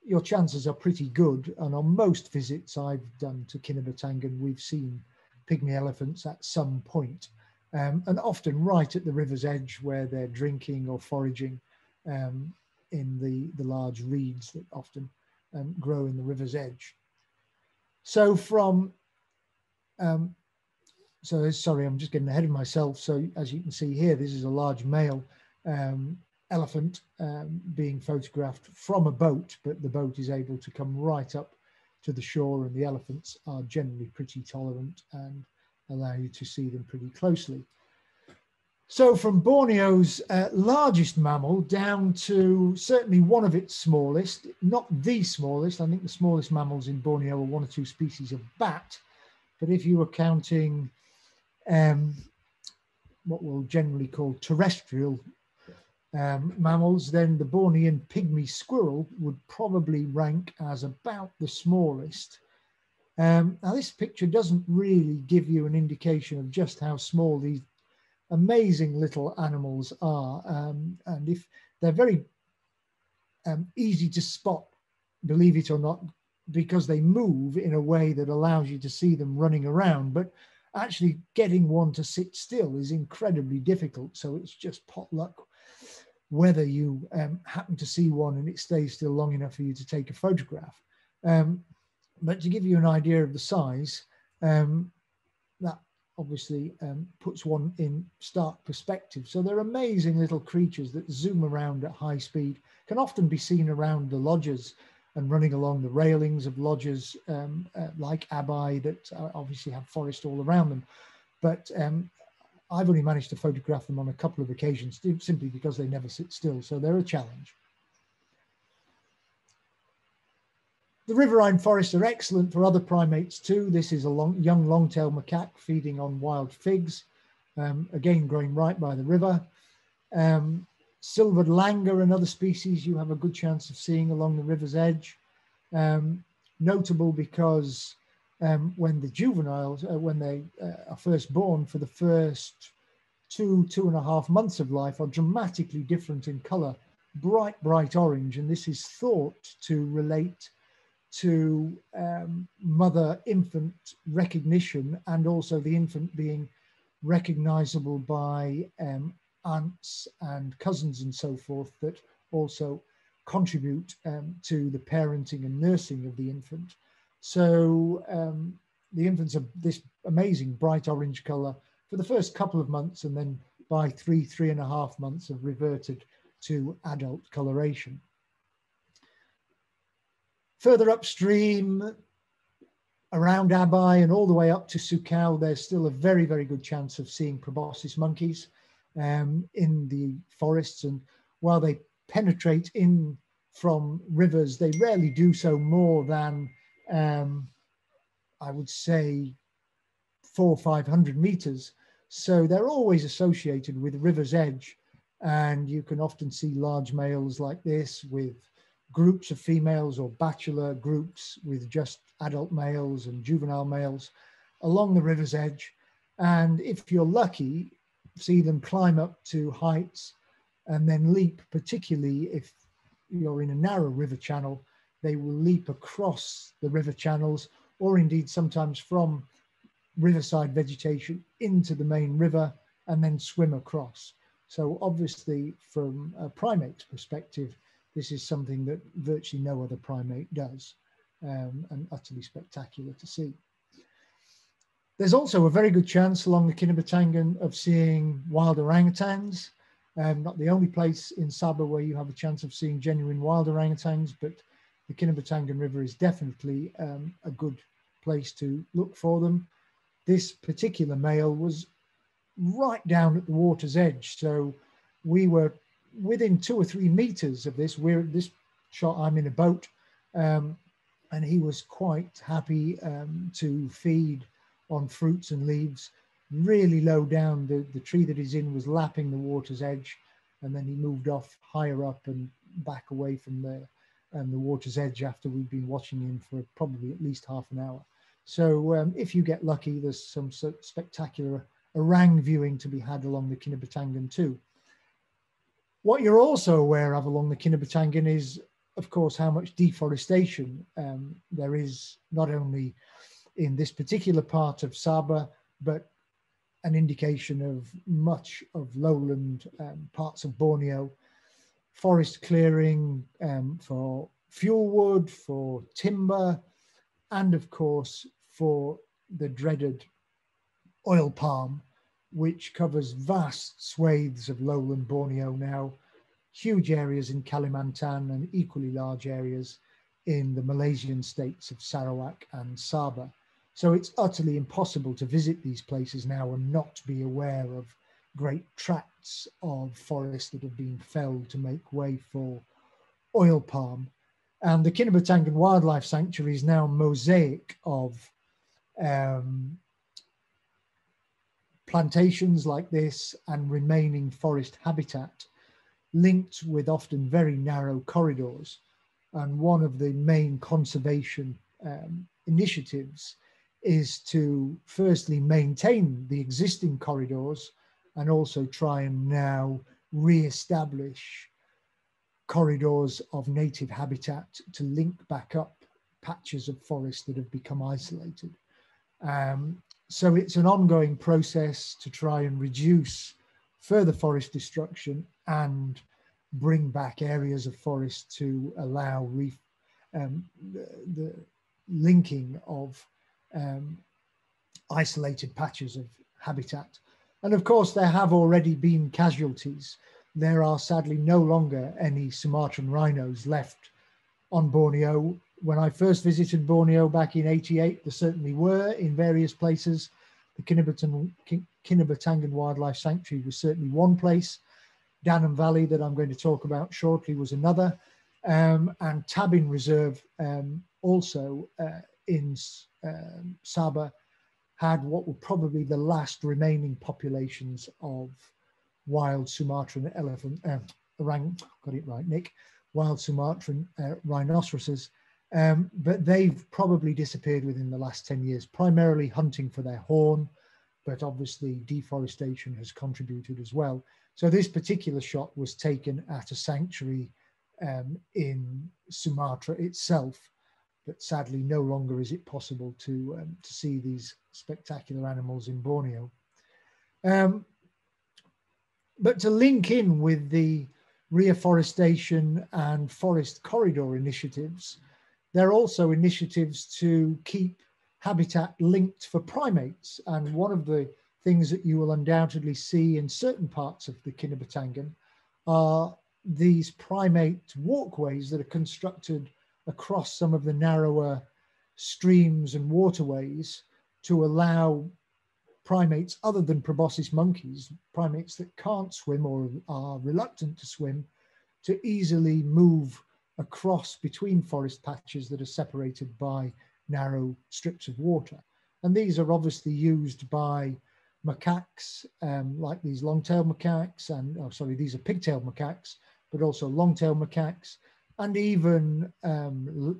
your chances are pretty good. And on most visits I've done to Kinabalu, we've seen pygmy elephants at some point, and often right at the river's edge where they're drinking or foraging in the large reeds that often grow in the river's edge. So from, sorry, I'm just getting ahead of myself. So as you can see here, this is a large male elephant being photographed from a boat, but the boat is able to come right up to the shore, and the elephants are generally pretty tolerant and allow you to see them pretty closely. So from Borneo's largest mammal down to certainly one of its smallest, not the smallest. I think the smallest mammals in Borneo are 1 or 2 species of bat, but if you were counting what we'll generally call terrestrial mammals, then the Bornean pygmy squirrel would probably rank as about the smallest. Now this picture doesn't really give you an indication of just how small these amazing little animals are, and if they're very easy to spot, believe it or not, because they move in a way that allows you to see them running around. But actually getting one to sit still is incredibly difficult. So it's just pot luck whether you happen to see one and it stays still long enough for you to take a photograph. But to give you an idea of the size, that obviously puts one in stark perspective. So they're amazing little creatures that zoom around at high speed, can often be seen around the lodges and running along the railings of lodges like Abai that obviously have forest all around them. But I've only managed to photograph them on a couple of occasions simply because they never sit still. So they're a challenge. The riverine forests are excellent for other primates too. This is a young long-tailed macaque feeding on wild figs, again growing right by the river. Silvered langur and other species you have a good chance of seeing along the river's edge. Notable because when the juveniles, when they are first born, for the first 2.5 months of life, are dramatically different in colour, bright orange, and this is thought to relate to mother-infant recognition, and also the infant being recognisable by aunts and cousins and so forth that also contribute to the parenting and nursing of the infant. So the infants are this amazing bright orange colour for the first couple of months, and then by 3.5 months have reverted to adult coloration. Further upstream, around Abai and all the way up to Sukau, there's still a very, very good chance of seeing proboscis monkeys in the forests. And while they penetrate in from rivers, they rarely do so more than, I would say, 400 or 500 meters. So they're always associated with the river's edge. And you can often see large males like this with groups of females, or bachelor groups with just adult males and juvenile males along the river's edge. And if you're lucky, see them climb up to heights and then leap, particularly if you're in a narrow river channel, they will leap across the river channels, or indeed sometimes from riverside vegetation into the main river and then swim across. So obviously from a primate's perspective, this is something that virtually no other primate does, and utterly spectacular to see. There's also a very good chance along the Kinabatangan of seeing wild orangutans. Not the only place in Sabah where you have a chance of seeing genuine wild orangutans, but the Kinabatangan River is definitely a good place to look for them. This particular male was right down at the water's edge, so we were within 2 or 3 meters of this. This shot, I'm in a boat, and he was quite happy to feed on fruits and leaves. Really low down, the tree that he's in was lapping the water's edge, and then he moved off higher up and back away from the water's edge after we've been watching him for probably at least half an hour. So if you get lucky, there's some spectacular orang viewing to be had along the Kinabatangan too. What you're also aware of along the Kinabatangan is, of course, how much deforestation there is, not only in this particular part of Sabah, but an indication of much of lowland parts of Borneo. Forest clearing for fuel wood, for timber, and of course for the dreaded oil palm, which covers vast swathes of lowland Borneo now, huge areas in Kalimantan and equally large areas in the Malaysian states of Sarawak and Sabah. So it's utterly impossible to visit these places now and not be aware of great tracts of forest that have been felled to make way for oil palm. And the Kinabatangan Wildlife Sanctuary is now a mosaic of plantations like this and remaining forest habitat, linked with often very narrow corridors. And one of the main conservation initiatives is to firstly maintain the existing corridors and also try and now re-establish corridors of native habitat to link back up patches of forest that have become isolated. So it's an ongoing process to try and reduce further forest destruction and bring back areas of forest to allow the linking of isolated patches of habitat. And of course, there have already been casualties. There are sadly no longer any Sumatran rhinos left on Borneo. When I first visited Borneo back in '88, there certainly were in various places. The Kinabatangan Wildlife Sanctuary was certainly one place. Danam Valley, that I'm going to talk about shortly, was another. And Tabin Reserve, also in Sabah, had what were probably the last remaining populations of wild Sumatran elephant, got it right, Nick, wild Sumatran rhinoceroses. But they've probably disappeared within the last 10 years, primarily hunting for their horn, but obviously deforestation has contributed as well. So this particular shot was taken at a sanctuary in Sumatra itself, but sadly no longer is it possible to see these spectacular animals in Borneo. But to link in with the reforestation and forest corridor initiatives, there are also initiatives to keep habitat linked for primates. And one of the things that you will undoubtedly see in certain parts of the Kinabatangan are these primate walkways that are constructed across some of the narrower streams and waterways to allow primates other than proboscis monkeys, primates that can't swim or are reluctant to swim, to easily move across between forest patches that are separated by narrow strips of water. And these are obviously used by macaques, like these long-tailed macaques, and these are pig-tailed macaques, but also long-tailed macaques, and even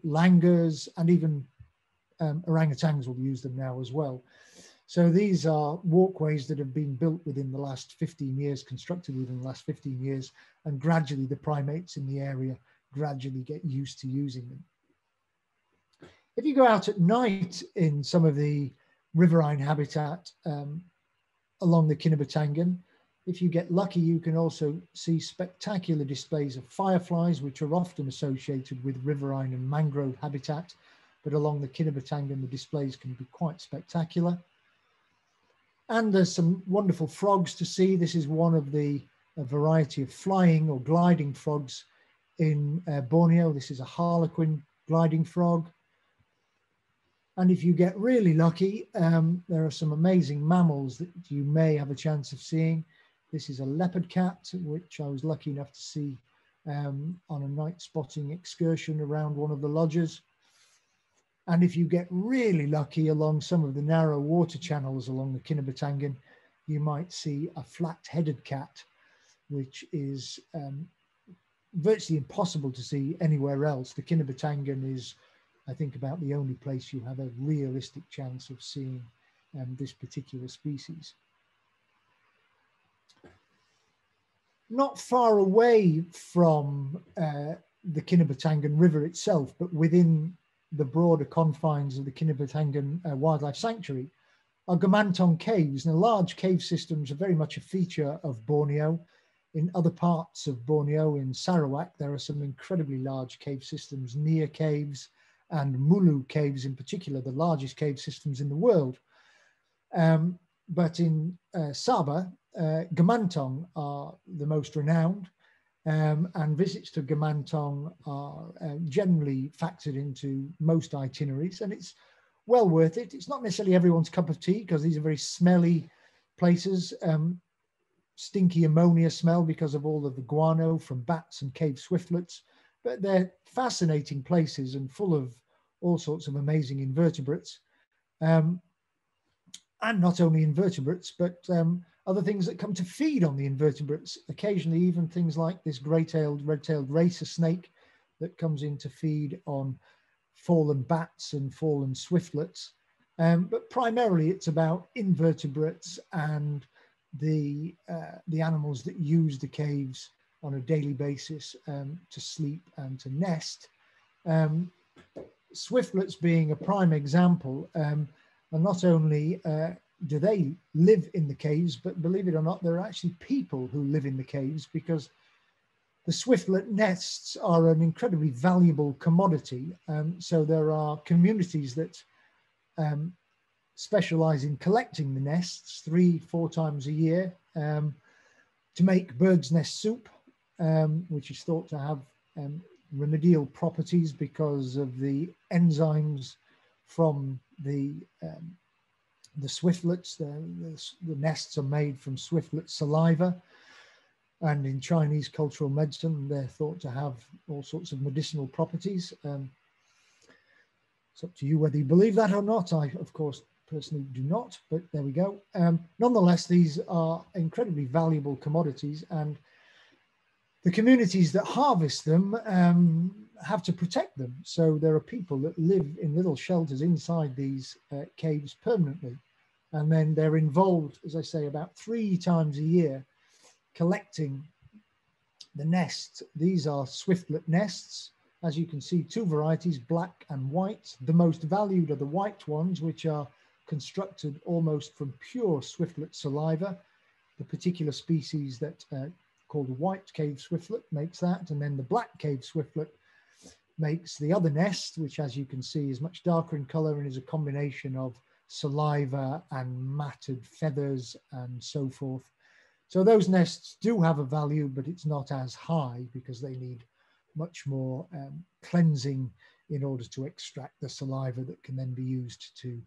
langurs, and even orangutans will use them now as well. So these are walkways that have been built within the last 15 years, constructed within the last 15 years, and gradually the primates in the area gradually get used to using them. If you go out at night in some of the riverine habitat along the Kinabatangan, if you get lucky, you can also see spectacular displays of fireflies, which are often associated with riverine and mangrove habitat. But along the Kinabatangan, the displays can be quite spectacular. And there's some wonderful frogs to see. This is one of a variety of flying or gliding frogs in Borneo. This is a harlequin gliding frog. And if you get really lucky, there are some amazing mammals that you may have a chance of seeing. This is a leopard cat, which I was lucky enough to see on a night spotting excursion around one of the lodges. And if you get really lucky along some of the narrow water channels along the Kinabatangan, you might see a flat-headed cat, which is virtually impossible to see anywhere else. The Kinabatangan is, I think, about the only place you have a realistic chance of seeing this particular species. Not far away from the Kinabatangan River itself, but within the broader confines of the Kinabatangan Wildlife Sanctuary, are Gamantong caves. Now, large cave systems are very much a feature of Borneo. In other parts of Borneo, in Sarawak, there are some incredibly large cave systems, Nia caves and Mulu caves in particular, the largest cave systems in the world. But in Sabah, Gamantong are the most renowned, and visits to Gamantong are generally factored into most itineraries, and it's well worth it. It's not necessarily everyone's cup of tea because these are very smelly places, stinky ammonia smell because of all of the guano from bats and cave swiftlets, but they're fascinating places and full of all sorts of amazing invertebrates. And not only invertebrates, but other things that come to feed on the invertebrates, occasionally even things like this grey-tailed, red-tailed racer snake that comes in to feed on fallen bats and fallen swiftlets. But primarily it's about invertebrates and the animals that use the caves on a daily basis to sleep and to nest. Swiftlets being a prime example. And not only do they live in the caves, but believe it or not, there are actually people who live in the caves, because the swiftlet nests are an incredibly valuable commodity. So there are communities that specialize in collecting the nests 3-4 times a year to make bird's nest soup, which is thought to have remedial properties because of the enzymes from the swiftlets. The nests are made from swiftlet saliva, and in Chinese cultural medicine, they're thought to have all sorts of medicinal properties. It's up to you whether you believe that or not. I, of course, personally do not, but there we go. Nonetheless, these are incredibly valuable commodities, and the communities that harvest them have to protect them. So there are people that live in little shelters inside these caves permanently. And then they're involved, as I say, about 3 times a year, collecting the nests. These are swiftlet nests. As you can see, 2 varieties, black and white. The most valued are the white ones, which are constructed almost from pure swiftlet saliva. The particular species that called the white cave swiftlet makes that, and then the black cave swiftlet makes the other nest, which, as you can see, is much darker in color and is a combination of saliva and matted feathers and so forth. So those nests do have a value, but it's not as high because they need much more cleansing in order to extract the saliva that can then be used to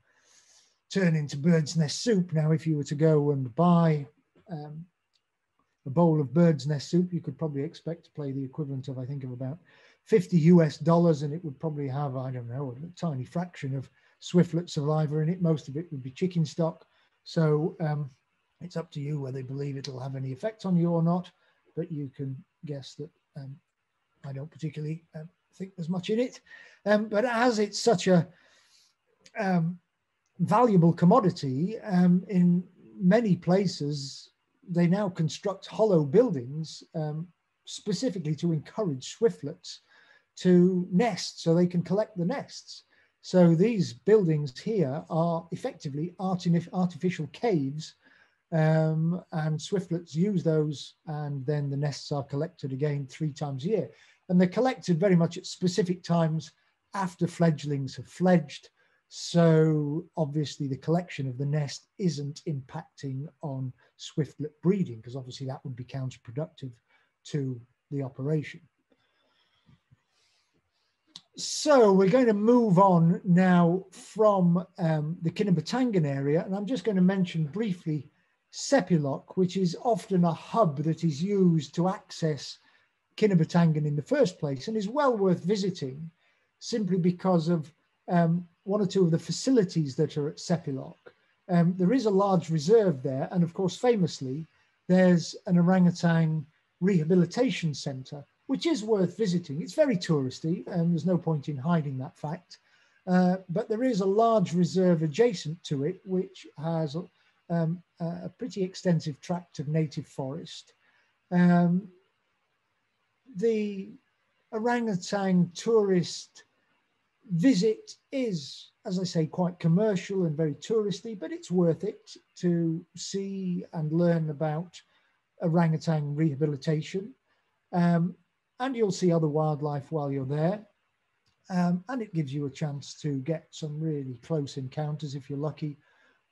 turn into bird's nest soup. Now, if you were to go and buy a bowl of bird's nest soup, you could probably expect to pay the equivalent of, I think, of about $50 US, and it would probably have, I don't know, a tiny fraction of swiftlet saliva in it. Most of it would be chicken stock. So it's up to you whether you believe it'll have any effect on you or not, but you can guess that I don't particularly think there's much in it. But as it's such a valuable commodity, in many places, they now construct hollow buildings specifically to encourage swiftlets to nest so they can collect the nests. So these buildings here are effectively artificial caves, and swiftlets use those, and then the nests are collected again 3 times a year. And they're collected very much at specific times after fledglings have fledged. So obviously the collection of the nest isn't impacting on swiftlet breeding, because obviously that would be counterproductive to the operation. So we're going to move on now from the Kinabatangan area, and I'm just going to mention briefly Sepilok, which is often a hub that is used to access Kinabatangan in the first place, and is well worth visiting simply because of 1 or 2 of the facilities that are at Sepilok. There is a large reserve there, and of course, famously, there's an orangutan rehabilitation centre, which is worth visiting. It's very touristy, and there's no point in hiding that fact. But there is a large reserve adjacent to it, which has a pretty extensive tract of native forest. The orangutan tourist visit is, as I say, quite commercial and very touristy, but it's worth it to see and learn about orangutan rehabilitation. And you'll see other wildlife while you're there. And it gives you a chance to get some really close encounters, if you're lucky,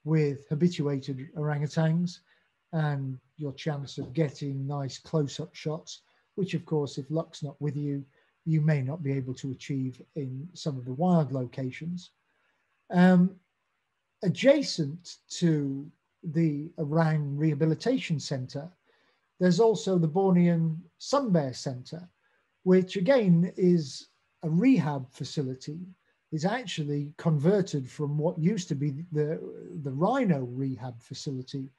with habituated orangutans, and your chance of getting nice close-up shots, which of course, if luck's not with you, you may not be able to achieve in some of the wild locations. Adjacent to the Orang Rehabilitation Centre, there's also the Bornean Sun Bear Centre, which again is a rehab facility. It's actually converted from what used to be the rhino rehab facility.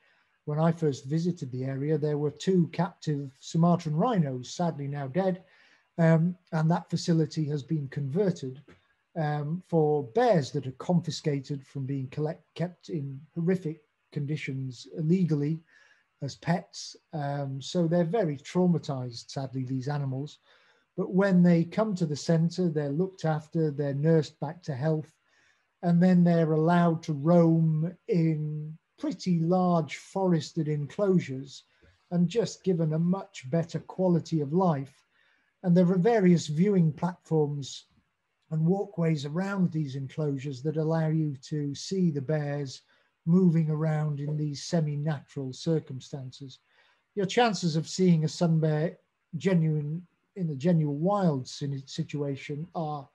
When I first visited the area, there were 2 captive Sumatran rhinos, sadly now dead, and that facility has been converted for bears that are confiscated from being kept in horrific conditions illegally as pets. So they're very traumatized, sadly, these animals. But when they come to the centre, they're looked after, they're nursed back to health, and then they're allowed to roam in pretty large forested enclosures and just given a much better quality of life. And there are various viewing platforms and walkways around these enclosures that allow you to see the bears moving around in these semi-natural circumstances. Your chances of seeing a sun bear in a genuine wild situation are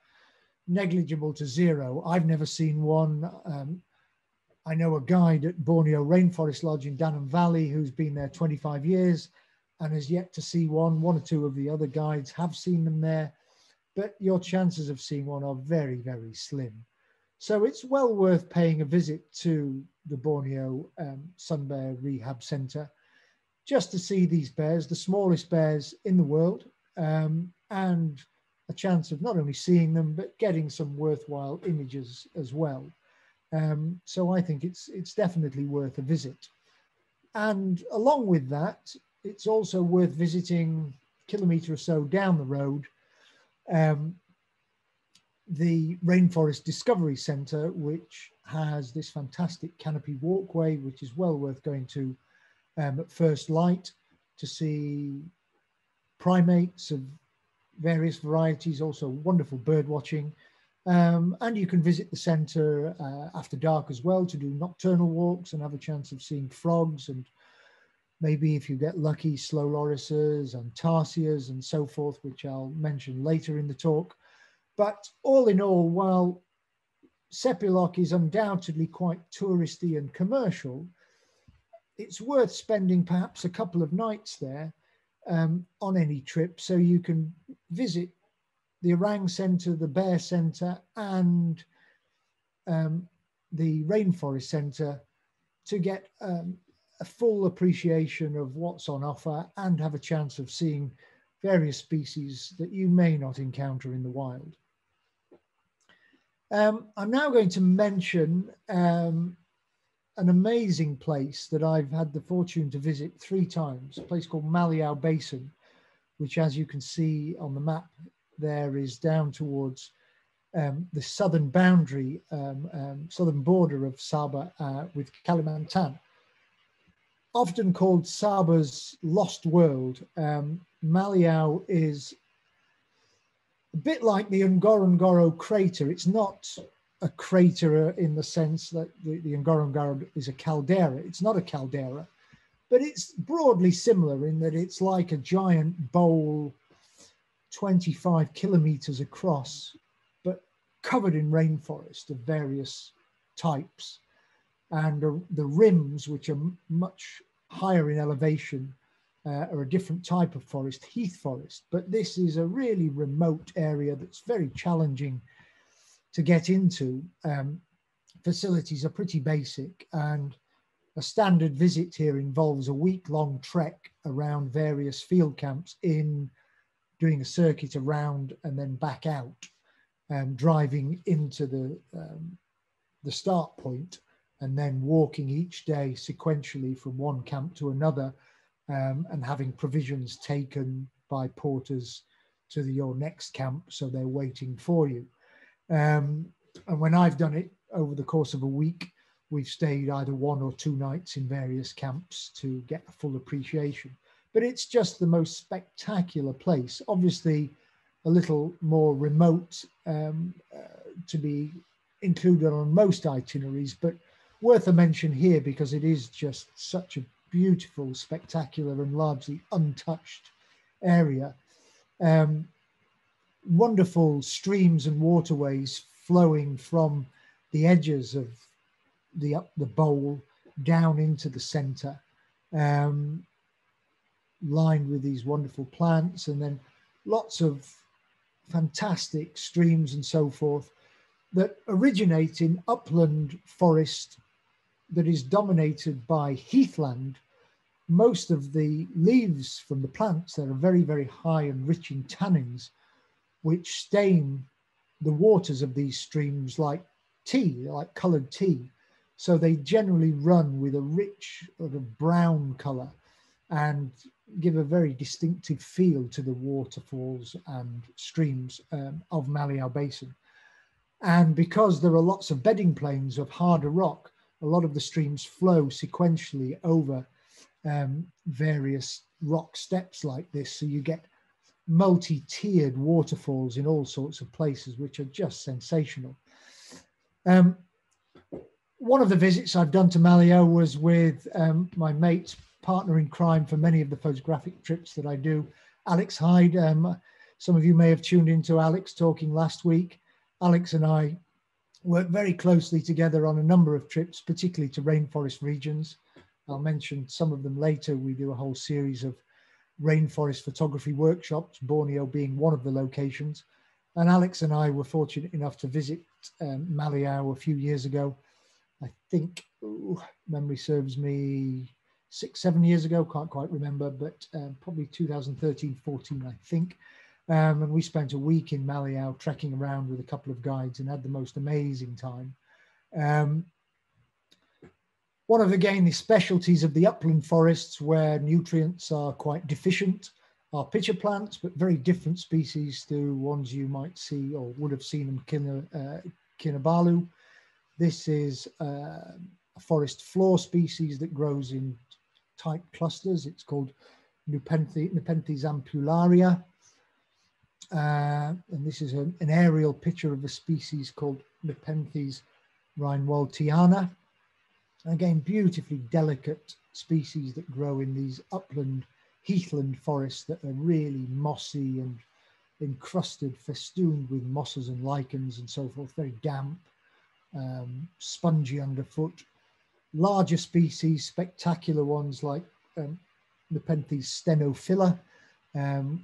negligible to zero. I've never seen one. I know a guide at Borneo Rainforest Lodge in Danam Valley who's been there 25 years and has yet to see one. One or two of the other guides have seen them there, but your chances of seeing one are very, very slim. So it's well worth paying a visit to the Borneo Sun Bear Rehab Centre just to see these bears, the smallest bears in the world, and a chance of not only seeing them, but getting some worthwhile images as well. So I think it's definitely worth a visit. And along with that, it's also worth visiting a kilometre or so down the road, the Rainforest Discovery Centre, which has this fantastic canopy walkway, which is well worth going to at first light to see primates of various varieties, also wonderful bird watching. And you can visit the centre after dark as well to do nocturnal walks and have a chance of seeing frogs and maybe, if you get lucky, slow lorises and tarsiers and so forth, which I'll mention later in the talk. But all in all, while Sepilok is undoubtedly quite touristy and commercial, it's worth spending perhaps a couple of nights there on any trip, so you can visit the Orang Centre, the Bear Centre, and the Rainforest Centre to get a full appreciation of what's on offer and have a chance of seeing various species that you may not encounter in the wild. I'm now going to mention an amazing place that I've had the fortune to visit 3 times, a place called Maliau Basin, which, as you can see on the map there, is down towards the southern boundary, southern border of Sabah with Kalimantan. Often called Sabah's lost world, Maliau is a bit like the Ngorongoro crater. It's not a crater in the sense that the Ngorongoro is a caldera. It's not a caldera, but it's broadly similar in that it's like a giant bowl, 25 kilometers across, but covered in rainforest of various types. And the rims, which are much higher in elevation, are a different type of forest, heath forest. But this is a really remote area that's very challenging to get into. Facilities are pretty basic, and a standard visit here involves a week-long trek around various field camps in doing a circuit around and then back out, driving into the start point and then walking each day sequentially from one camp to another, and having provisions taken by porters to your next camp, so they're waiting for you. And when I've done it over the course of a week, we've stayed either 1 or 2 nights in various camps to get a full appreciation. But it's just the most spectacular place, obviously a little more remote to be included on most itineraries, but worth a mention here because it is just such a beautiful, spectacular and largely untouched area. Wonderful streams and waterways flowing from the edges of the bowl down into the center, lined with these wonderful plants, and then lots of fantastic streams and so forth that originate in upland forest that is dominated by heathland. Most of the leaves from the plants that are very, very high and rich in tannins, which stain the waters of these streams like tea, like colored tea. So they generally run with a rich sort of brown color and give a very distinctive feel to the waterfalls and streams of Maliau Basin. And because there are lots of bedding planes of harder rock, a lot of the streams flow sequentially over various rock steps like this. So you get multi-tiered waterfalls in all sorts of places, which are just sensational. One of the visits I've done to Maliau was with my mate's partner in crime for many of the photographic trips that I do, Alex Hyde. Some of you may have tuned into Alex talking last week. Alex and I work very closely together on a number of trips, particularly to rainforest regions. I'll mention some of them later. We do a whole series of rainforest photography workshops, Borneo being one of the locations. And Alex and I were fortunate enough to visit Maliau a few years ago. I think, memory serves me, 6-7 years ago, can't quite remember, but probably 2013-14, I think. And we spent a week in Maliau trekking around with a couple of guides and had the most amazing time. One of, again, the specialties of the upland forests where nutrients are quite deficient are pitcher plants, but very different species to ones you might see or would have seen in Kinabalu. This is a forest floor species that grows in tight clusters. It's called Nepenthes ampullaria. And this is an aerial picture of a species called Nepenthes reinwaldtiana. Again, beautifully delicate species that grow in these upland heathland forests that are really mossy and encrusted, festooned with mosses and lichens and so forth, very damp, spongy underfoot. Larger species, spectacular ones like Nepenthes stenophila,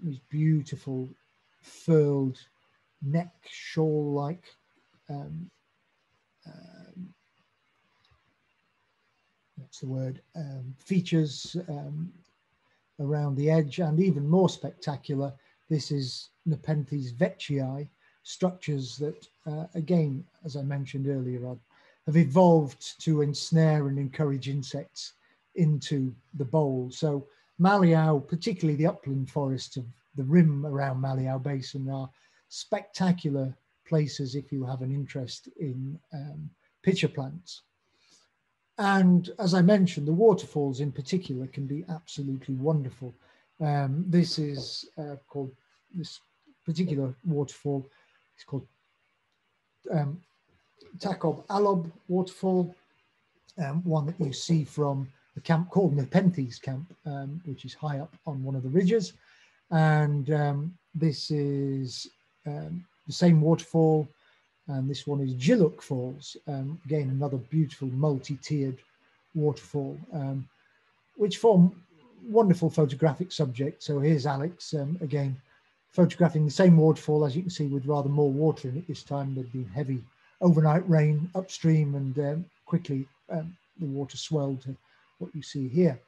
these beautiful furled neck shawl-like what's the word, features around the edge. And even more spectacular, this is Nepenthes veitchii, structures that, again, as I mentioned earlier, have evolved to ensnare and encourage insects into the bowl. So Maliau, particularly the upland forests of the rim around Maliau Basin, are spectacular places if you have an interest in pitcher plants. And as I mentioned, the waterfalls in particular can be absolutely wonderful. This is called, this particular waterfall is called Takob Alob waterfall, one that you see from the camp called Nepenthes camp, which is high up on one of the ridges. And this is the same waterfall. And this one is Jiluk Falls, again, another beautiful multi-tiered waterfall, which form wonderful photographic subjects. So here's Alex, again, photographing the same waterfall, as you can see, with rather more water in it this time. There'd been heavy overnight rain upstream, and quickly the water swelled to what you see here.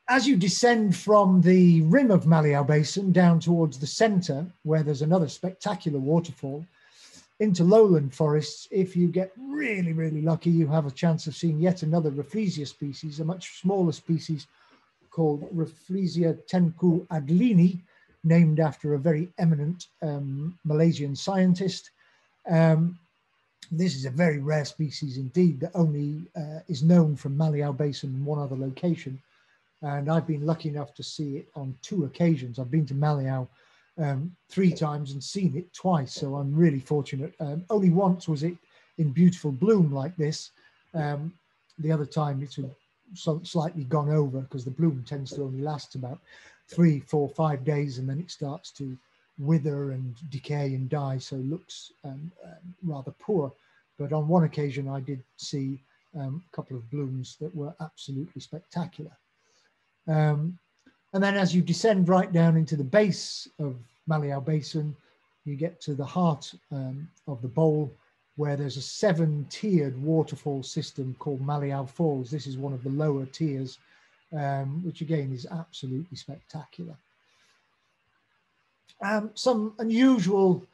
As you descend from the rim of Maliau Basin down towards the center, where there's another spectacular waterfall, into lowland forests, if you get really, really lucky, you have a chance of seeing yet another Rafflesia species, a much smaller species called Rafflesia tenku adlini, named after a very eminent Malaysian scientist. This is a very rare species indeed that only is known from Maliau Basin in one other location. And I've been lucky enough to see it on 2 occasions. I've been to Maliau 3 times and seen it twice, so I'm really fortunate. Only once was it in beautiful bloom like this. The other time it's slightly gone over because the bloom tends to only last about 3, 4, 5 days, and then it starts to wither and decay and die, so it looks rather poor. But on one occasion I did see a couple of blooms that were absolutely spectacular. And then as you descend right down into the base of Maliau Basin, you get to the heart of the bowl, where there's a 7-tiered waterfall system called Maliau Falls. This is one of the lower tiers, which again is absolutely spectacular. Some unusual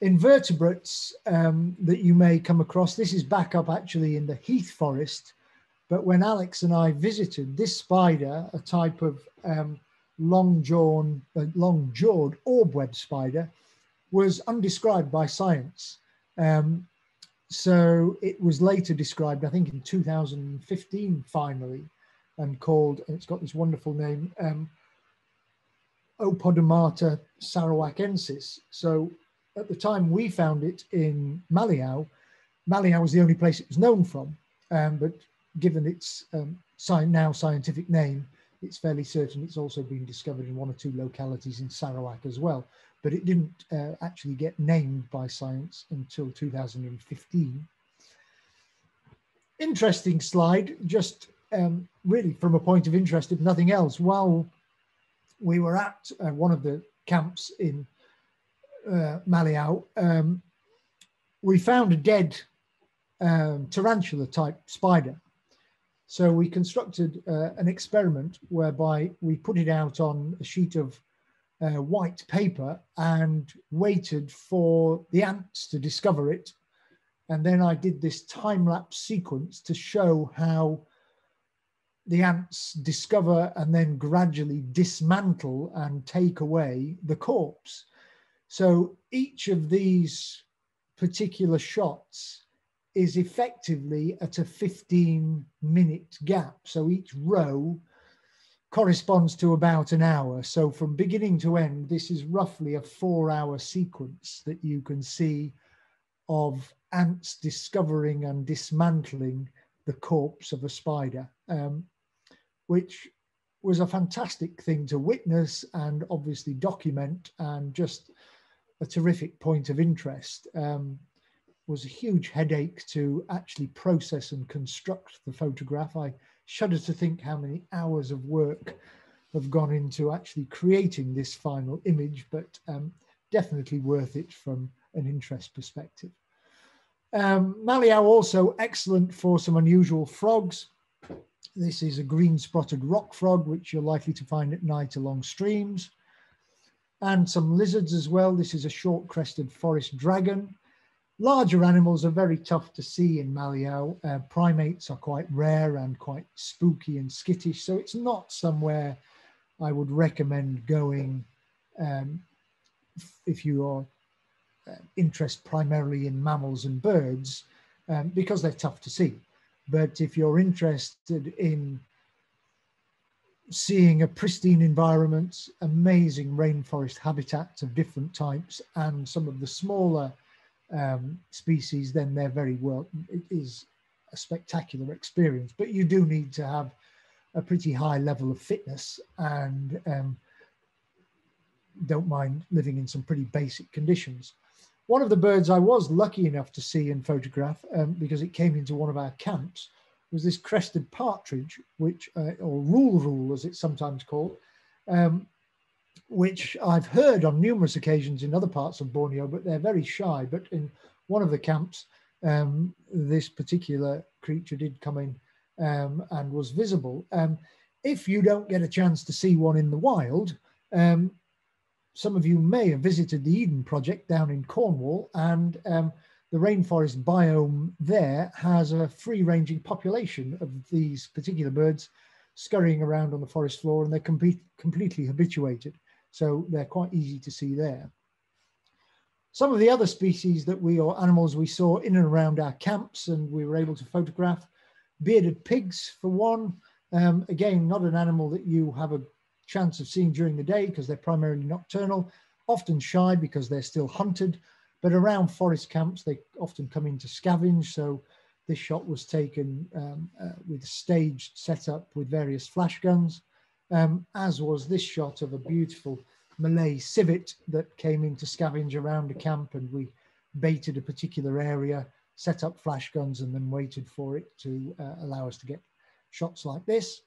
invertebrates that you may come across. This is back up actually in the heath forest. But when Alex and I visited, this spider, a type of long-jawed orb-web spider, was undescribed by science. So it was later described, I think in 2015 finally, and called, and it's got this wonderful name, Opodomata sarawackensis. So at the time we found it in Maliau, Maliau was the only place it was known from, but given its now scientific name, it's fairly certain it's also been discovered in 1 or 2 localities in Sarawak as well. But it didn't actually get named by science until 2015. Interesting slide, just really from a point of interest, if nothing else. While we were at one of the camps in Maliau, we found a dead tarantula type spider. So we constructed an experiment whereby we put it out on a sheet of white paper and waited for the ants to discover it. And then I did this time-lapse sequence to show how the ants discover and then gradually dismantle and take away the corpse. So each of these particular shots is effectively at a 15-minute gap. So each row corresponds to about an hour. So from beginning to end, this is roughly a 4-hour sequence that you can see of ants discovering and dismantling the corpse of a spider, which was a fantastic thing to witness and obviously document, and just a terrific point of interest. Was a huge headache to actually process and construct the photograph. I shudder to think how many hours of work have gone into actually creating this final image, but definitely worth it from an interest perspective. Maliau also excellent for some unusual frogs. This is a green-spotted rock frog, which you're likely to find at night along streams, and some lizards as well. This is a short-crested forest dragon. Larger animals are very tough to see in Maliau. Primates are quite rare and quite spooky and skittish, so it's not somewhere I would recommend going if you are interested primarily in mammals and birds, because they're tough to see. But if you're interested in seeing a pristine environment, amazing rainforest habitats of different types, and some of the smaller species, then they're very well, it is a spectacular experience. But you do need to have a pretty high level of fitness and don't mind living in some pretty basic conditions. One of the birds I was lucky enough to see and photograph, because it came into one of our camps, was this crested partridge, which, or rule as it's sometimes called, which I've heard on numerous occasions in other parts of Borneo, but they're very shy. But in one of the camps, this particular creature did come in and was visible. If you don't get a chance to see one in the wild, some of you may have visited the Eden Project down in Cornwall, and the rainforest biome there has a free-ranging population of these particular birds scurrying around on the forest floor, and they're completely habituated. So they're quite easy to see there. Some of the other species or animals we saw in and around our camps and we were able to photograph: bearded pigs for one. Again, not an animal that you have a chance of seeing during the day because they're primarily nocturnal, often shy because they're still hunted, but around forest camps they often come in to scavenge. So this shot was taken with a staged setup with various flash guns, as was this shot of a beautiful Malay civet that came in to scavenge around a camp, and we baited a particular area, set up flash guns, and then waited for it to allow us to get shots like this.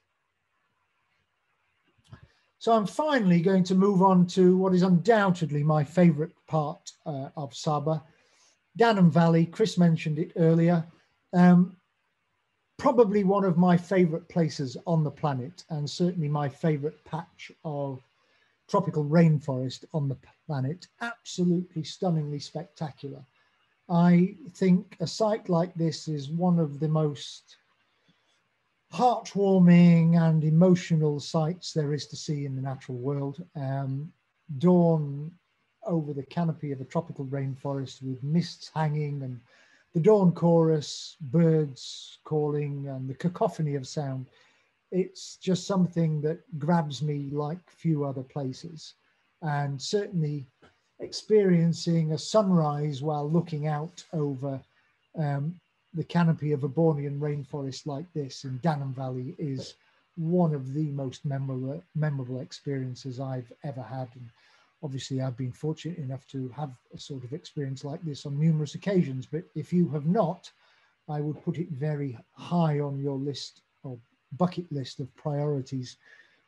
So I'm finally going to move on to what is undoubtedly my favorite part of Sabah, Danum Valley. Chris mentioned it earlier. Probably one of my favorite places on the planet, and certainly my favorite patch of tropical rainforest on the planet. Absolutely stunningly spectacular. I think a site like this is one of the most heartwarming and emotional sights there is to see in the natural world. Dawn over the canopy of a tropical rainforest with mists hanging and the dawn chorus, birds calling, and the cacophony of sound. It's just something that grabs me like few other places. And certainly experiencing a sunrise while looking out over the canopy of a Bornean rainforest like this in Danam Valley is one of the most memorable experiences I've ever had. And obviously I've been fortunate enough to have a sort of experience like this on numerous occasions, but if you have not, I would put it very high on your list or bucket list of priorities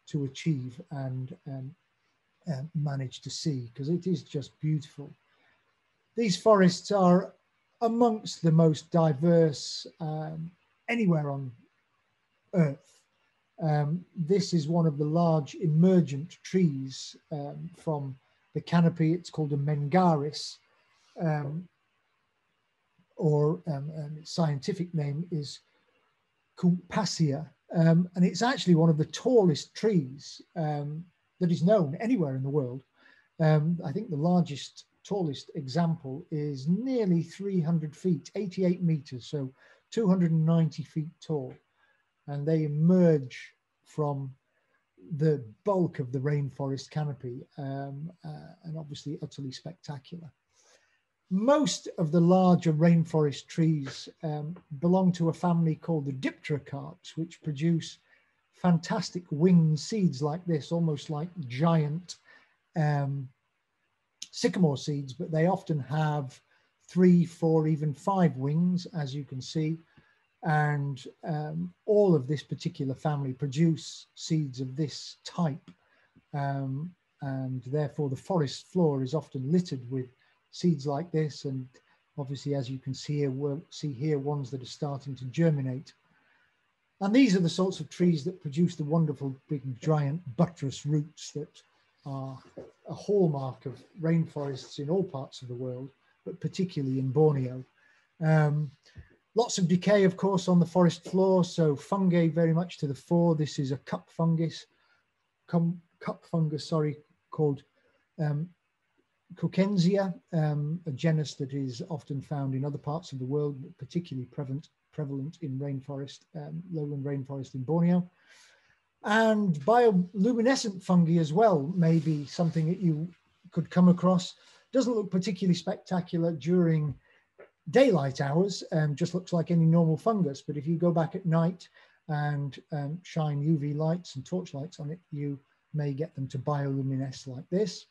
to achieve and manage to see, because it is just beautiful. These forests are amongst the most diverse anywhere on Earth. This is one of the large emergent trees from the canopy. It's called a mengaris, and its scientific name is Kumpasia, and it's actually one of the tallest trees that is known anywhere in the world. I think the tallest example is nearly 300 feet, 88 meters, so 290 feet tall. And they emerge from the bulk of the rainforest canopy, and obviously utterly spectacular. Most of the larger rainforest trees belong to a family called the dipterocarps, which produce fantastic winged seeds like this, almost like giant sycamore seeds, but they often have 3, 4, even 5 wings, as you can see. And all of this particular family produce seeds of this type. And therefore the forest floor is often littered with seeds like this. And obviously, as you can see here, ones that are starting to germinate. And these are the sorts of trees that produce the wonderful big giant buttress roots that are a hallmark of rainforests in all parts of the world, but particularly in Borneo. Lots of decay, of course, on the forest floor. So fungi very much to the fore. This is a cup fungus, called Cockensia, a genus that is often found in other parts of the world, but particularly prevalent in rainforest, lowland rainforest in Borneo. And bioluminescent fungi as well may be something that you could come across. Doesn't look particularly spectacular during daylight hours, just looks like any normal fungus. But if you go back at night and shine UV lights and torch lights on it, you may get them to bioluminesce like this.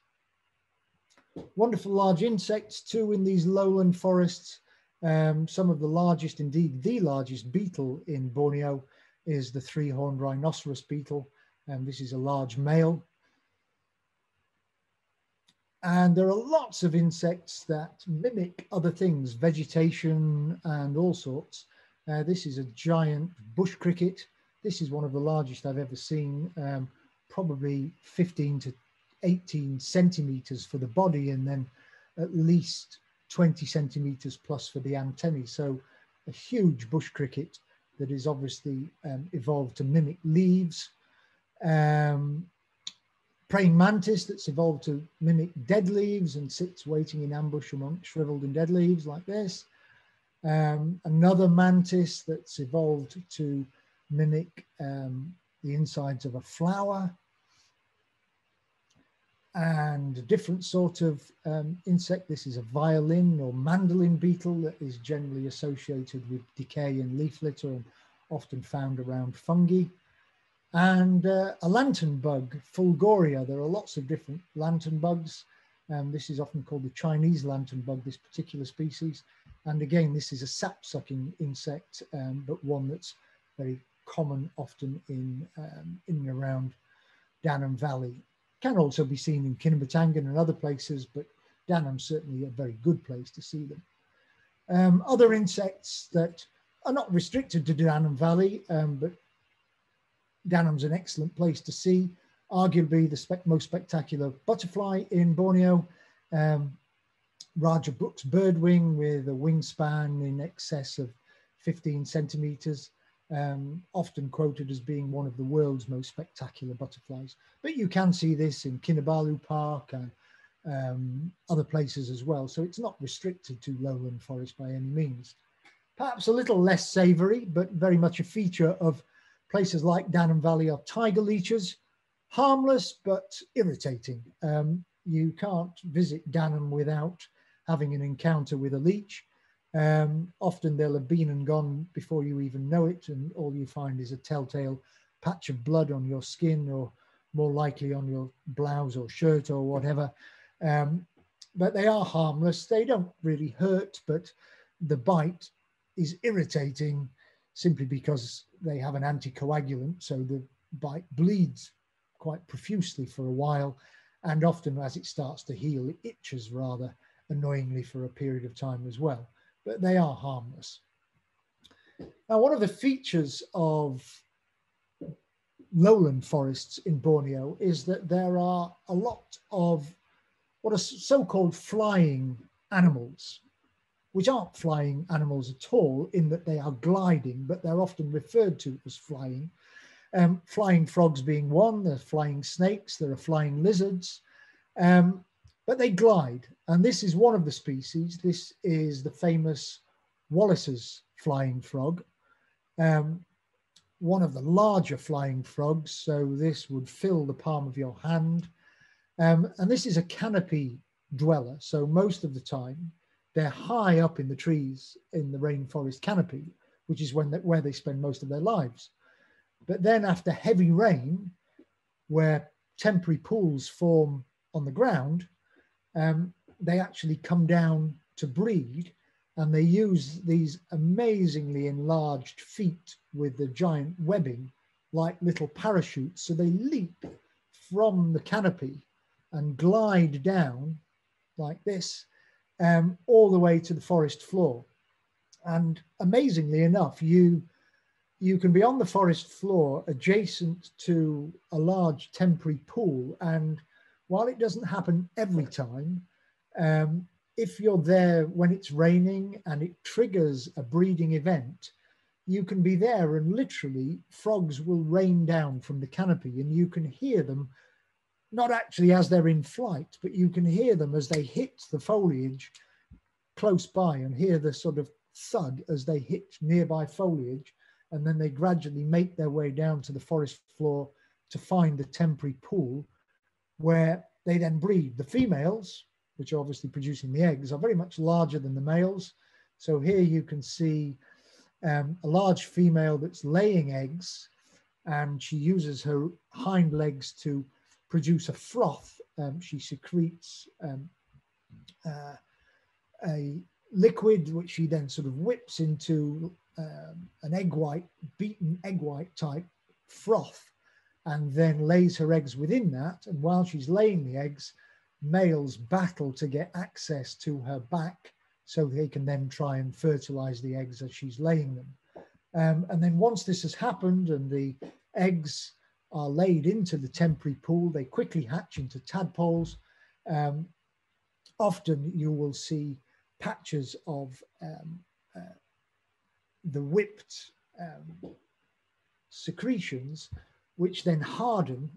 Wonderful large insects too in these lowland forests. Some of the largest, indeed the largest beetle in Borneo is the 3-horned rhinoceros beetle. And this is a large male. And there are lots of insects that mimic other things, vegetation and all sorts. This is a giant bush cricket. This is one of the largest I've ever seen, probably 15 to 18 centimeters for the body, and then at least 20 centimeters plus for the antennae. So a huge bush cricket that is obviously evolved to mimic leaves. Praying mantis that's evolved to mimic dead leaves and sits waiting in ambush amongst shriveled and dead leaves like this. Another mantis that's evolved to mimic the insides of a flower. And a different sort of insect. This is a violin or mandolin beetle that is generally associated with decay and leaf litter and often found around fungi. And a lantern bug, Fulgoria. There are lots of different lantern bugs. This is often called the Chinese lantern bug, this particular species. And again, this is a sap-sucking insect, but one that's very common often in and around Danam Valley. Can also be seen in Kinabalu and other places, but Danam's certainly a very good place to see them. Other insects that are not restricted to Danam Valley, but Danam's an excellent place to see. Arguably the most spectacular butterfly in Borneo, Raja Brooks birdwing with a wingspan in excess of 15 centimeters, often quoted as being one of the world's most spectacular butterflies. But you can see this in Kinabalu Park and other places as well. So it's not restricted to lowland forest by any means. Perhaps a little less savoury, but very much a feature of places like Danum Valley are tiger leeches, harmless but irritating. You can't visit Danum without having an encounter with a leech. Often they'll have been and gone before you even know it, and all you find is a telltale patch of blood on your skin, or more likely on your blouse or shirt or whatever. But they are harmless. They don't really hurt, but the bite is irritating simply because they have an anticoagulant, so the bite bleeds quite profusely for a while, and often as it starts to heal, it itches rather annoyingly for a period of time as well. But they are harmless. Now, one of the features of lowland forests in Borneo is that there are a lot of what are so-called flying animals, which aren't flying animals at all in that they are gliding, but they're often referred to as flying. Flying frogs being one, there are flying snakes, there are flying lizards, but they glide. And this is one of the species. This is the famous Wallace's flying frog, one of the larger flying frogs. So this would fill the palm of your hand. And this is a canopy dweller. So most of the time, they're high up in the trees in the rainforest canopy, which is where they spend most of their lives. But then after heavy rain, where temporary pools form on the ground, they actually come down to breed, and they use these amazingly enlarged feet with the giant webbing like little parachutes. So they leap from the canopy and glide down like this, all the way to the forest floor. And amazingly enough, you can be on the forest floor adjacent to a large temporary pool. And while it doesn't happen every time, if you're there when it's raining and it triggers a breeding event, you can be there and literally frogs will rain down from the canopy, and you can hear them, not actually as they're in flight, but you can hear them as they hit the foliage close by, and hear the sort of thud as they hit nearby foliage. And then they gradually make their way down to the forest floor to find the temporary pool where they then breed. The females, which are obviously producing the eggs, are very much larger than the males. So here you can see a large female that's laying eggs, and she uses her hind legs to produce a froth. She secretes a liquid which she then sort of whips into an egg white, beaten egg white type froth, and then lays her eggs within that. And while she's laying the eggs, males battle to get access to her back so they can then try and fertilize the eggs as she's laying them. And then once this has happened and the eggs are laid into the temporary pool, they quickly hatch into tadpoles. Often you will see patches of the whipped secretions, which then harden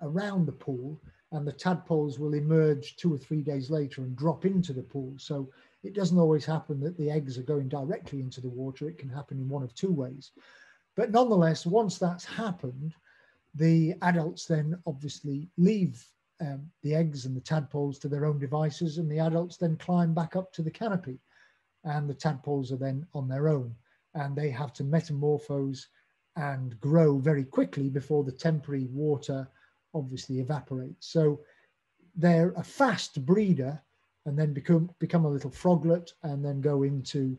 around the pool, and the tadpoles will emerge 2 or 3 days later and drop into the pool. So it doesn't always happen that the eggs are going directly into the water. It can happen in one of two ways. But nonetheless, once that's happened, the adults then obviously leave the eggs and the tadpoles to their own devices, and the adults then climb back up to the canopy, and the tadpoles are then on their own, and they have to metamorphose and grow very quickly before the temporary water obviously evaporates. So they're a fast breeder, and then become a little froglet, and then go into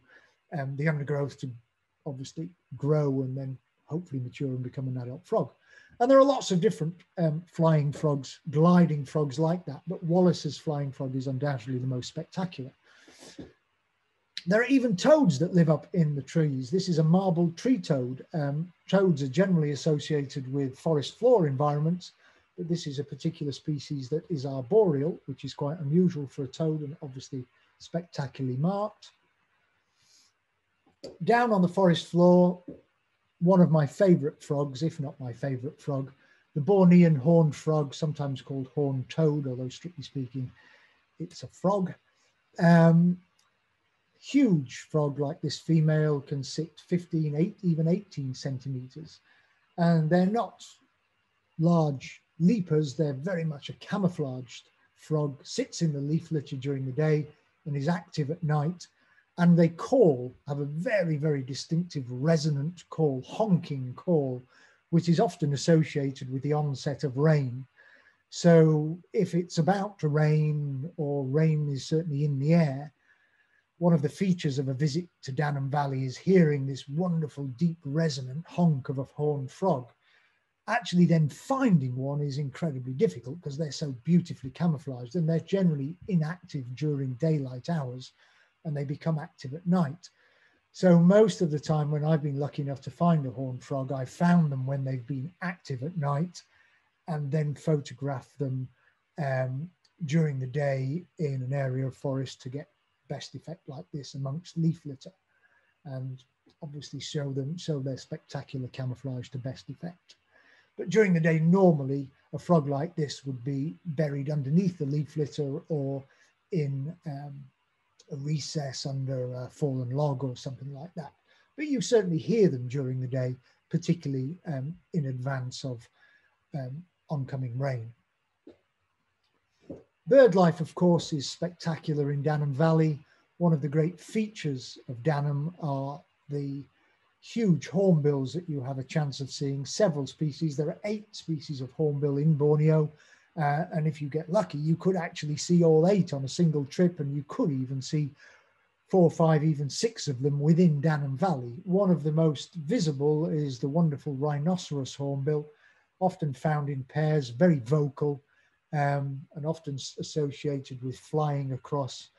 the undergrowth to obviously grow and then hopefully mature and become an adult frog. And there are lots of different flying frogs, gliding frogs like that, but Wallace's flying frog is undoubtedly the most spectacular. There are even toads that live up in the trees. This is a marbled tree toad. Toads are generally associated with forest floor environments, but this is a particular species that is arboreal, which is quite unusual for a toad and obviously spectacularly marked. Down on the forest floor, one of my favorite frogs, if not my favorite frog, The Bornean horned frog, sometimes called horned toad, although strictly speaking, it's a frog. Huge frog like this female can sit 15, even 18 centimeters. And they're not large leapers, they're very much a camouflaged frog, sits in the leaf litter during the day and is active at night. And they have a very, very distinctive resonant call, honking call, which is often associated with the onset of rain. So if it's about to rain, or rain is certainly in the air, one of the features of a visit to Danham Valley is hearing this wonderful, deep, resonant honk of a horned frog. Actually then finding one is incredibly difficult because they're so beautifully camouflaged, and they're generally inactive during daylight hours and they become active at night. So most of the time when I've been lucky enough to find a horned frog, I've found them when they've been active at night and then photographed them during the day in an area of forest to get best effect like this amongst leaf litter, and obviously show their spectacular camouflage to best effect. But during the day, normally a frog like this would be buried underneath the leaf litter or in a recess under a fallen log or something like that. But you certainly hear them during the day, particularly in advance of oncoming rain. Bird life, of course, is spectacular in Danham Valley. One of the great features of Danham are the huge hornbills that you have a chance of seeing, several species. There are 8 species of hornbill in Borneo. And if you get lucky, you could actually see all 8 on a single trip, and you could even see 4, 5, even 6 of them within Danham Valley. One of the most visible is the wonderful rhinoceros hornbill, often found in pairs, very vocal, and often associated with flying across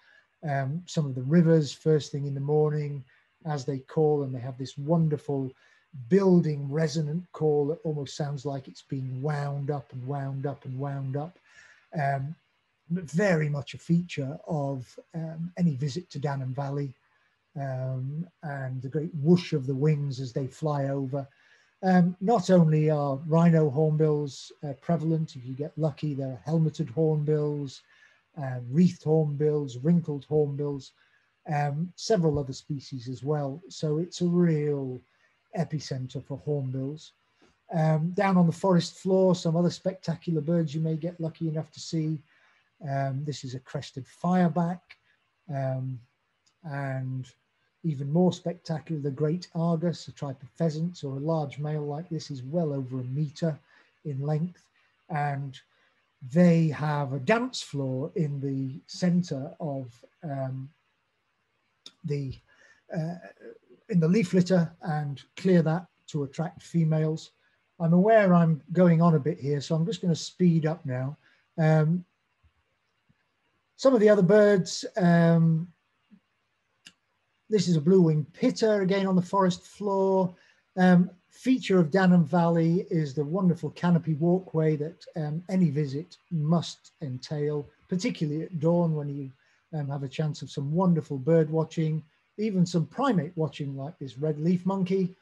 some of the rivers first thing in the morning as they call, and they have this wonderful building resonant call that almost sounds like it's being wound up and wound up and wound up. But very much a feature of any visit to Danham Valley, and the great whoosh of the wings as they fly over. Not only are rhino hornbills prevalent, if you get lucky, there are helmeted hornbills, wreathed hornbills, wrinkled hornbills, several other species as well. So it's a real epicenter for hornbills. Down on the forest floor, some other spectacular birds you may get lucky enough to see. This is a crested fireback, and even more spectacular, the great argus, a type of pheasants, or a large male like this is well over 1 meter in length. And they have a dance floor in the center of in the leaf litter, and clear that to attract females. I'm aware I'm going on a bit here, so I'm just going to speed up now. Some of the other birds, this is a blue-winged pitter, again on the forest floor. Feature of Danham Valley is the wonderful canopy walkway that any visit must entail, particularly at dawn when you have a chance of some wonderful bird watching, even some primate watching like this red leaf monkey.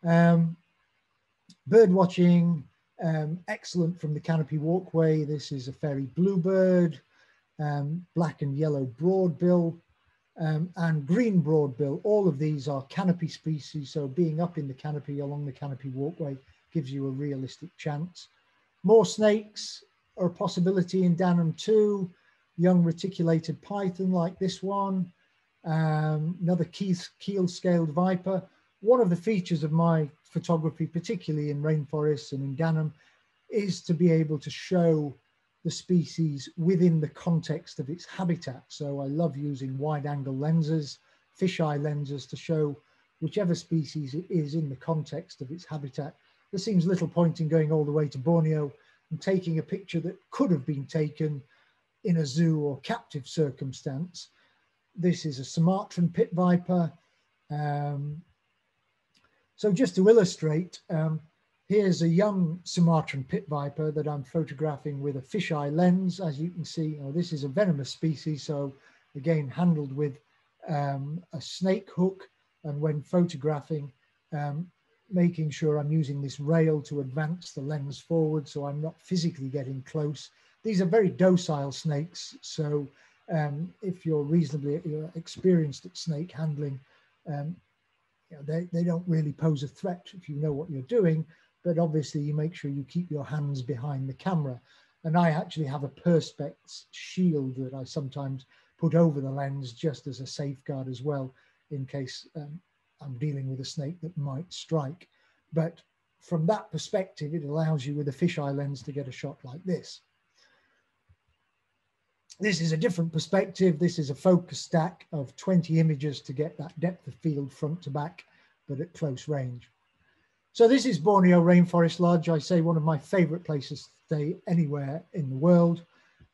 Bird watching, excellent from the canopy walkway. This is a fairy bluebird, black and yellow broadbill, and green broadbill. All of these are canopy species, so being up in the canopy along the canopy walkway gives you a realistic chance. More snakes are a possibility in Danham too. Young reticulated python like this one, another keel-scaled viper. One of the features of my photography, particularly in rainforests and in Danham, is to be able to show the species within the context of its habitat. So I love using wide angle lenses, fisheye lenses, to show whichever species it is in the context of its habitat. There seems little point in going all the way to Borneo and taking a picture that could have been taken in a zoo or captive circumstance. This is a Sumatran pit viper. So just to illustrate, here's a young Sumatran pit viper that I'm photographing with a fisheye lens. As you can see, this is a venomous species, so again handled with a snake hook, and when photographing, making sure I'm using this rail to advance the lens forward so I'm not physically getting close. These are very docile snakes, so if you're reasonably experienced at snake handling, you know, they don't really pose a threat if you know what you're doing, but obviously you make sure you keep your hands behind the camera. And I actually have a perspex shield that I sometimes put over the lens just as a safeguard as well, in case I'm dealing with a snake that might strike. But from that perspective, it allows you with a fisheye lens to get a shot like this. This is a different perspective. This is a focus stack of 20 images to get that depth of field front to back, but at close range. So this is Borneo Rainforest Lodge. I say one of my favorite places to stay anywhere in the world,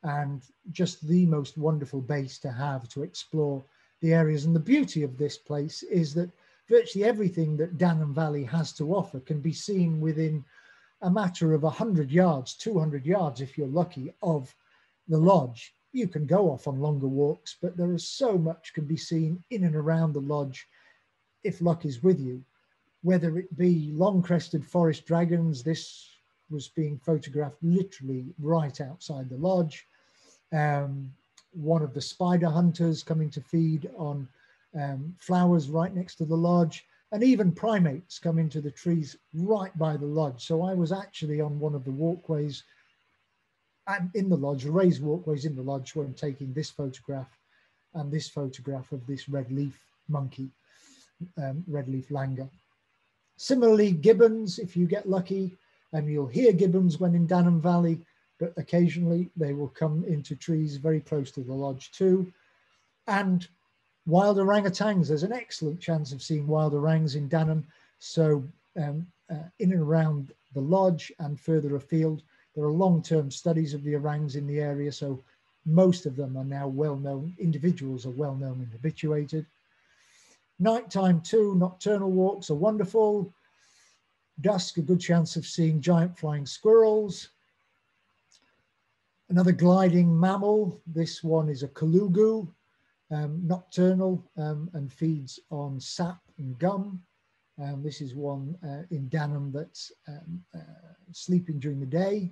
and just the most wonderful base to have to explore the areas. And the beauty of this place is that virtually everything that Danam Valley has to offer can be seen within a matter of 100 yards, 200 yards if you're lucky, of the lodge. You can go off on longer walks, but there is so much can be seen in and around the lodge if luck is with you, whether it be long-crested forest dragons. This was being photographed literally right outside the lodge. One of the spider hunters coming to feed on flowers right next to the lodge, and even primates come into the trees right by the lodge. So I was actually on one of the walkways and in the lodge, raised walkways in the lodge, when taking this photograph and this photograph of this red leaf monkey, red leaf langur. Similarly, gibbons, if you get lucky, you'll hear gibbons when in Danam Valley, but occasionally they will come into trees very close to the lodge too. And wild orangutans, there's an excellent chance of seeing wild orangs in Danam. So in and around the lodge and further afield, there are long-term studies of the orangs in the area, so most of them are now well-known. Individuals are well-known and habituated. Nighttime too, nocturnal walks are wonderful. Dusk, a good chance of seeing giant flying squirrels. Another gliding mammal, this one is a kalugu, nocturnal and feeds on sap and gum. This is one in Danam that's sleeping during the day.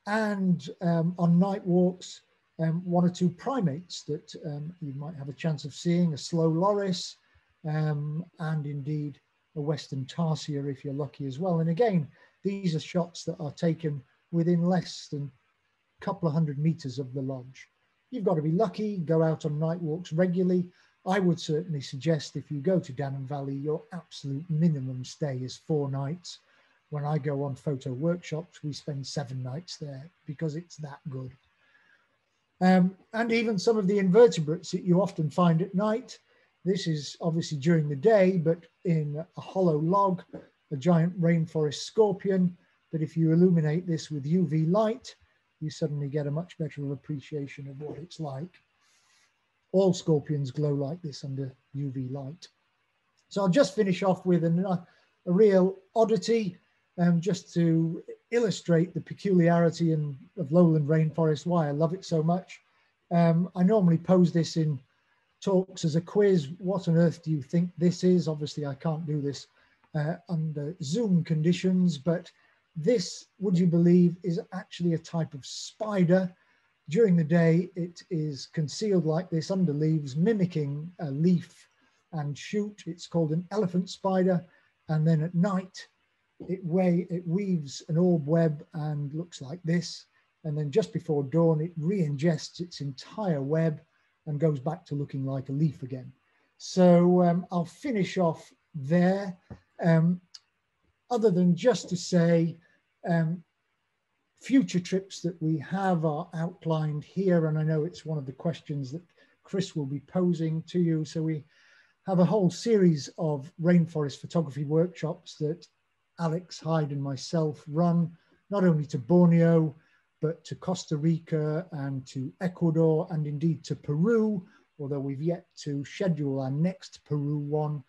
And on night walks, one or two primates that you might have a chance of seeing, a slow loris, and indeed a western tarsier if you're lucky as well. And again, these are shots that are taken within less than a couple of 100 meters of the lodge. You've got to be lucky, go out on night walks regularly. I would certainly suggest if you go to Danam Valley, your absolute minimum stay is 4 nights. When I go on photo workshops, we spend 7 nights there because it's that good. And even some of the invertebrates that you often find at night. This is obviously during the day, but in a hollow log, a giant rainforest scorpion. But if you illuminate this with UV light, you suddenly get a much better appreciation of what it's like. All scorpions glow like this under UV light. So I'll just finish off with a real oddity, just to illustrate the peculiarity of lowland rainforest, why I love it so much. I normally pose this in talks as a quiz. What on earth do you think this is? Obviously, I can't do this under Zoom conditions, but this, would you believe, is actually a type of spider. During the day, it is concealed like this under leaves, mimicking a leaf and shoot. It's called an elephant spider. And then at night, it weaves an orb web and looks like this. And then just before dawn, it re-ingests its entire web and goes back to looking like a leaf again. So I'll finish off there. Other than just to say, future trips that we have are outlined here. And I know it's one of the questions that Chris will be posing to you. So we have a whole series of rainforest photography workshops that Alex Hyde and myself run, not only to Borneo, but to Costa Rica and to Ecuador and indeed to Peru, although we've yet to schedule our next Peru one.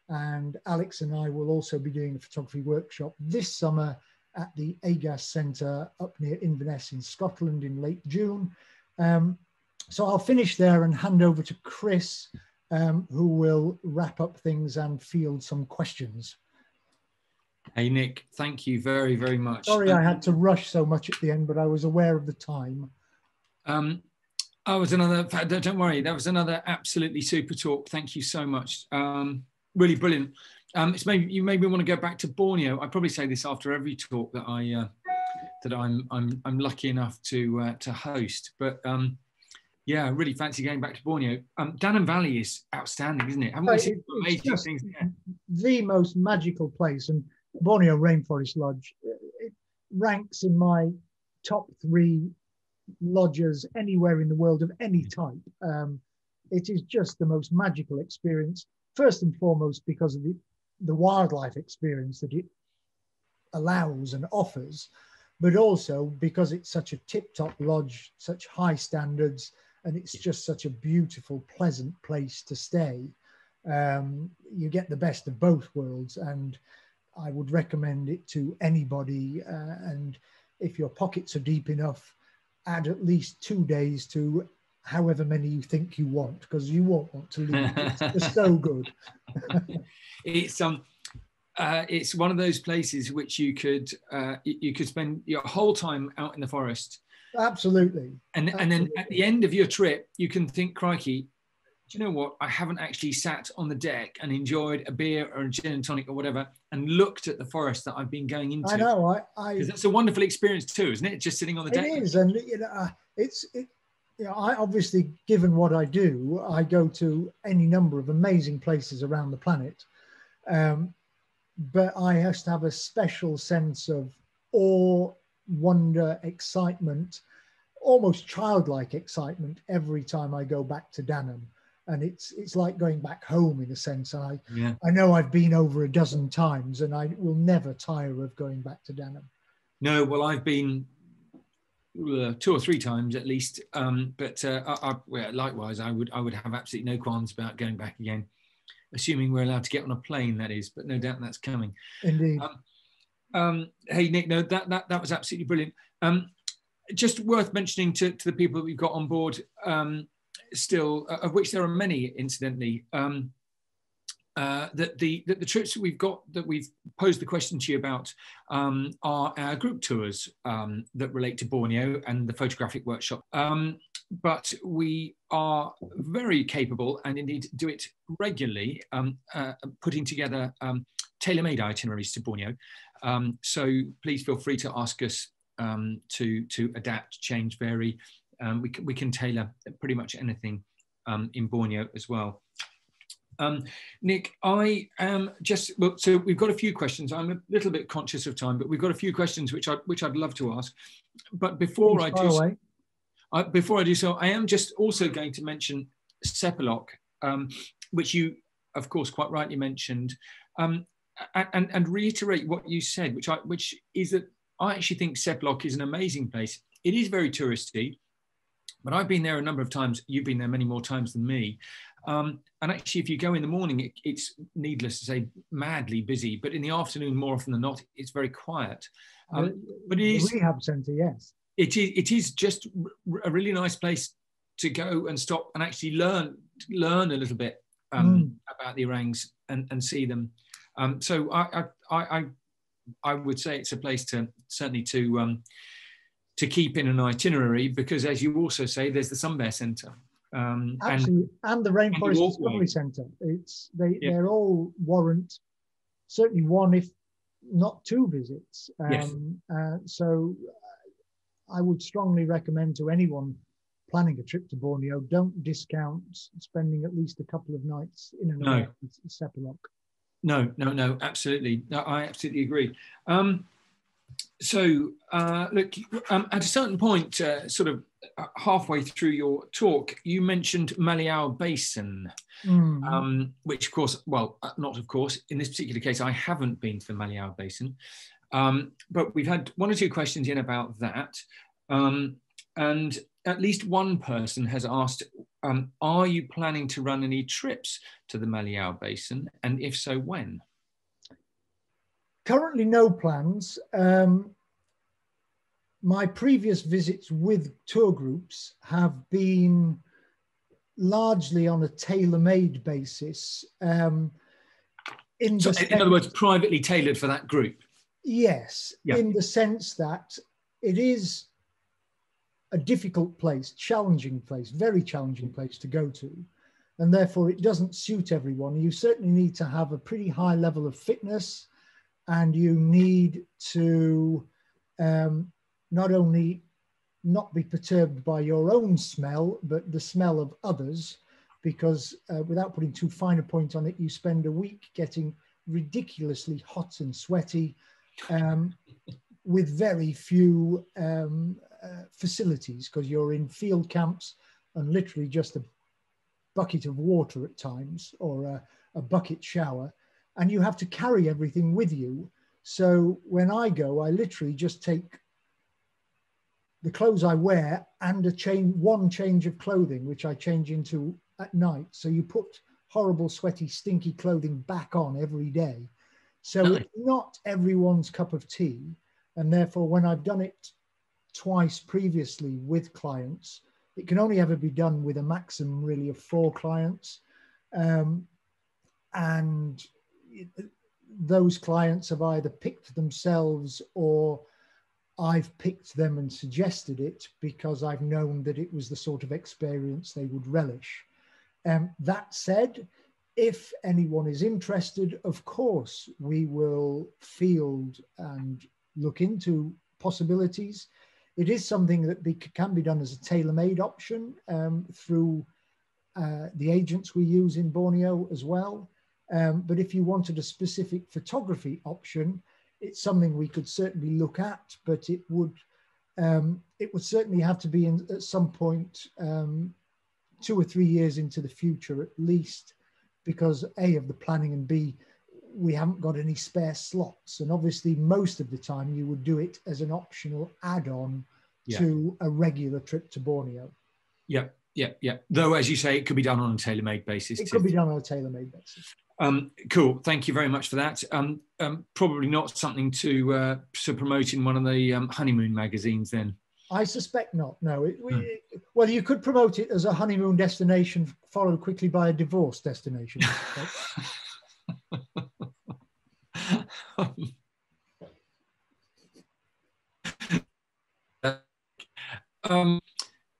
And Alex and I will also be doing a photography workshop this summer at the AGAS Centre up near Inverness in Scotland in late June. So I'll finish there and hand over to Chris who will wrap up things and field some questions. Hey, Nick, thank you very, very much. Sorry I had to rush so much at the end, but I was aware of the time. I was another, don't worry, that was another absolutely super talk. Thank you so much. Really brilliant. It's maybe you made me want to go back to Borneo. I probably say this after every talk that I'm lucky enough to host. But yeah, I really fancy going back to Borneo. Danam Valley is outstanding, isn't it? Haven't we seen amazing things there? The most magical place, and Borneo Rainforest Lodge, it ranks in my top 3 lodges anywhere in the world of any type. It is just the most magical experience, first and foremost because of the wildlife experience that it allows and offers, but also because it's such a tip-top lodge, such high standards, and it's just such a beautiful, pleasant place to stay. You get the best of both worlds, and I would recommend it to anybody. And if your pockets are deep enough, add at least 2 days to however many you think you want, because you won't want to leave. It's just so good. It's one of those places which you could spend your whole time out in the forest. Absolutely. And then at the end of your trip, you can think, crikey, do you know what? I haven't actually sat on the deck and enjoyed a beer or a gin and tonic or whatever and looked at the forest that I've been going into. I know. Because that's a wonderful experience too, isn't it? Just sitting on the deck. It is, and I obviously, given what I do, I go to any number of amazing places around the planet, but I have to have a special sense of awe, wonder, excitement, almost childlike excitement every time I go back to Danam. And it's like going back home in a sense. And I know I've been over a dozen times, and I will never tire of going back to Danam. No, well, I've been 2 or 3 times at least. But likewise, I would have absolutely no qualms about going back again, assuming we're allowed to get on a plane, that is. But no doubt that's coming. Indeed. Hey, Nick, no, that was absolutely brilliant. Just worth mentioning to the people that we've got on board. Still, of which there are many, incidentally, that the trips that we've got, that we've posed the question to you about, are our group tours that relate to Borneo and the photographic workshop. But we are very capable, and indeed do it regularly, putting together tailor-made itineraries to Borneo. So please feel free to ask us to adapt, change, vary. We can tailor pretty much anything in Borneo as well. Nick, I am just, well, so we've got a few questions. I'm a little bit conscious of time, but we've got a few questions which I'd love to ask. But before I do so, I am just also going to mention Sepalok, which you, of course, quite rightly mentioned, and reiterate what you said, which is that I actually think Sepalok is an amazing place. It is very touristy, but I've been there a number of times. You've been there many more times than me. And actually, if you go in the morning, it's needless to say, madly busy. But in the afternoon, more often than not, it's very quiet. But it is rehab centre, yes. It is just a really nice place to go and stop and actually learn a little bit about the orangs and see them. So I would say it's a place to certainly to keep in an itinerary, because, as you also say, there's the Sunbear Centre. Absolutely, and the Rainforest Discovery Centre. They're all warrant certainly 1, if not 2 visits. Yes. So I would strongly recommend to anyone planning a trip to Borneo, don't discount spending at least a couple of nights in and around Sepalok. No, absolutely. No, I absolutely agree. So, look, at a certain point, sort of halfway through your talk, you mentioned Maliau Basin, which, of course, well, not of course, in this particular case, I haven't been to the Maliau Basin, but we've had 1 or 2 questions in about that. And at least one person has asked, are you planning to run any trips to the Maliau Basin? And if so, when? Currently, no plans. My previous visits with tour groups have been largely on a tailor-made basis. In other words, privately tailored for that group. Yes, yeah. In the sense that it is a difficult place, challenging place, very challenging place to go to. And therefore it doesn't suit everyone. You certainly need to have a pretty high level of fitness, and you need to not only not be perturbed by your own smell, but the smell of others, because without putting too fine a point on it, you spend a week getting ridiculously hot and sweaty with very few facilities, because you're in field camps and literally just a bucket of water at times, or a bucket shower, and you have to carry everything with you. So when I go, I literally just take the clothes I wear and one change of clothing, which I change into at night. So you put horrible, sweaty, stinky clothing back on every day. So it's not everyone's cup of tea. And therefore, when I've done it twice previously with clients, it can only ever be done with a maximum really of 4 clients. And those clients have either picked themselves, or I've picked them and suggested it because I've known that it was the sort of experience they would relish. That said, if anyone is interested, of course, we will field and look into possibilities. It is something that can be done as a tailor-made option through the agents we use in Borneo as well. But if you wanted a specific photography option, it's something we could certainly look at, but it would certainly have to be at some point 2 or 3 years into the future at least, because A, of the planning, and B, we haven't got any spare slots. And obviously most of the time you would do it as an optional add-on to a regular trip to Borneo. Yeah. Though, as you say, it could be done on a tailor-made basis. It could be done on a tailor-made basis. Cool. Thank you very much for that. Probably not something to promote in one of the honeymoon magazines then. I suspect not, no. Well, you could promote it as a honeymoon destination followed quickly by a divorce destination.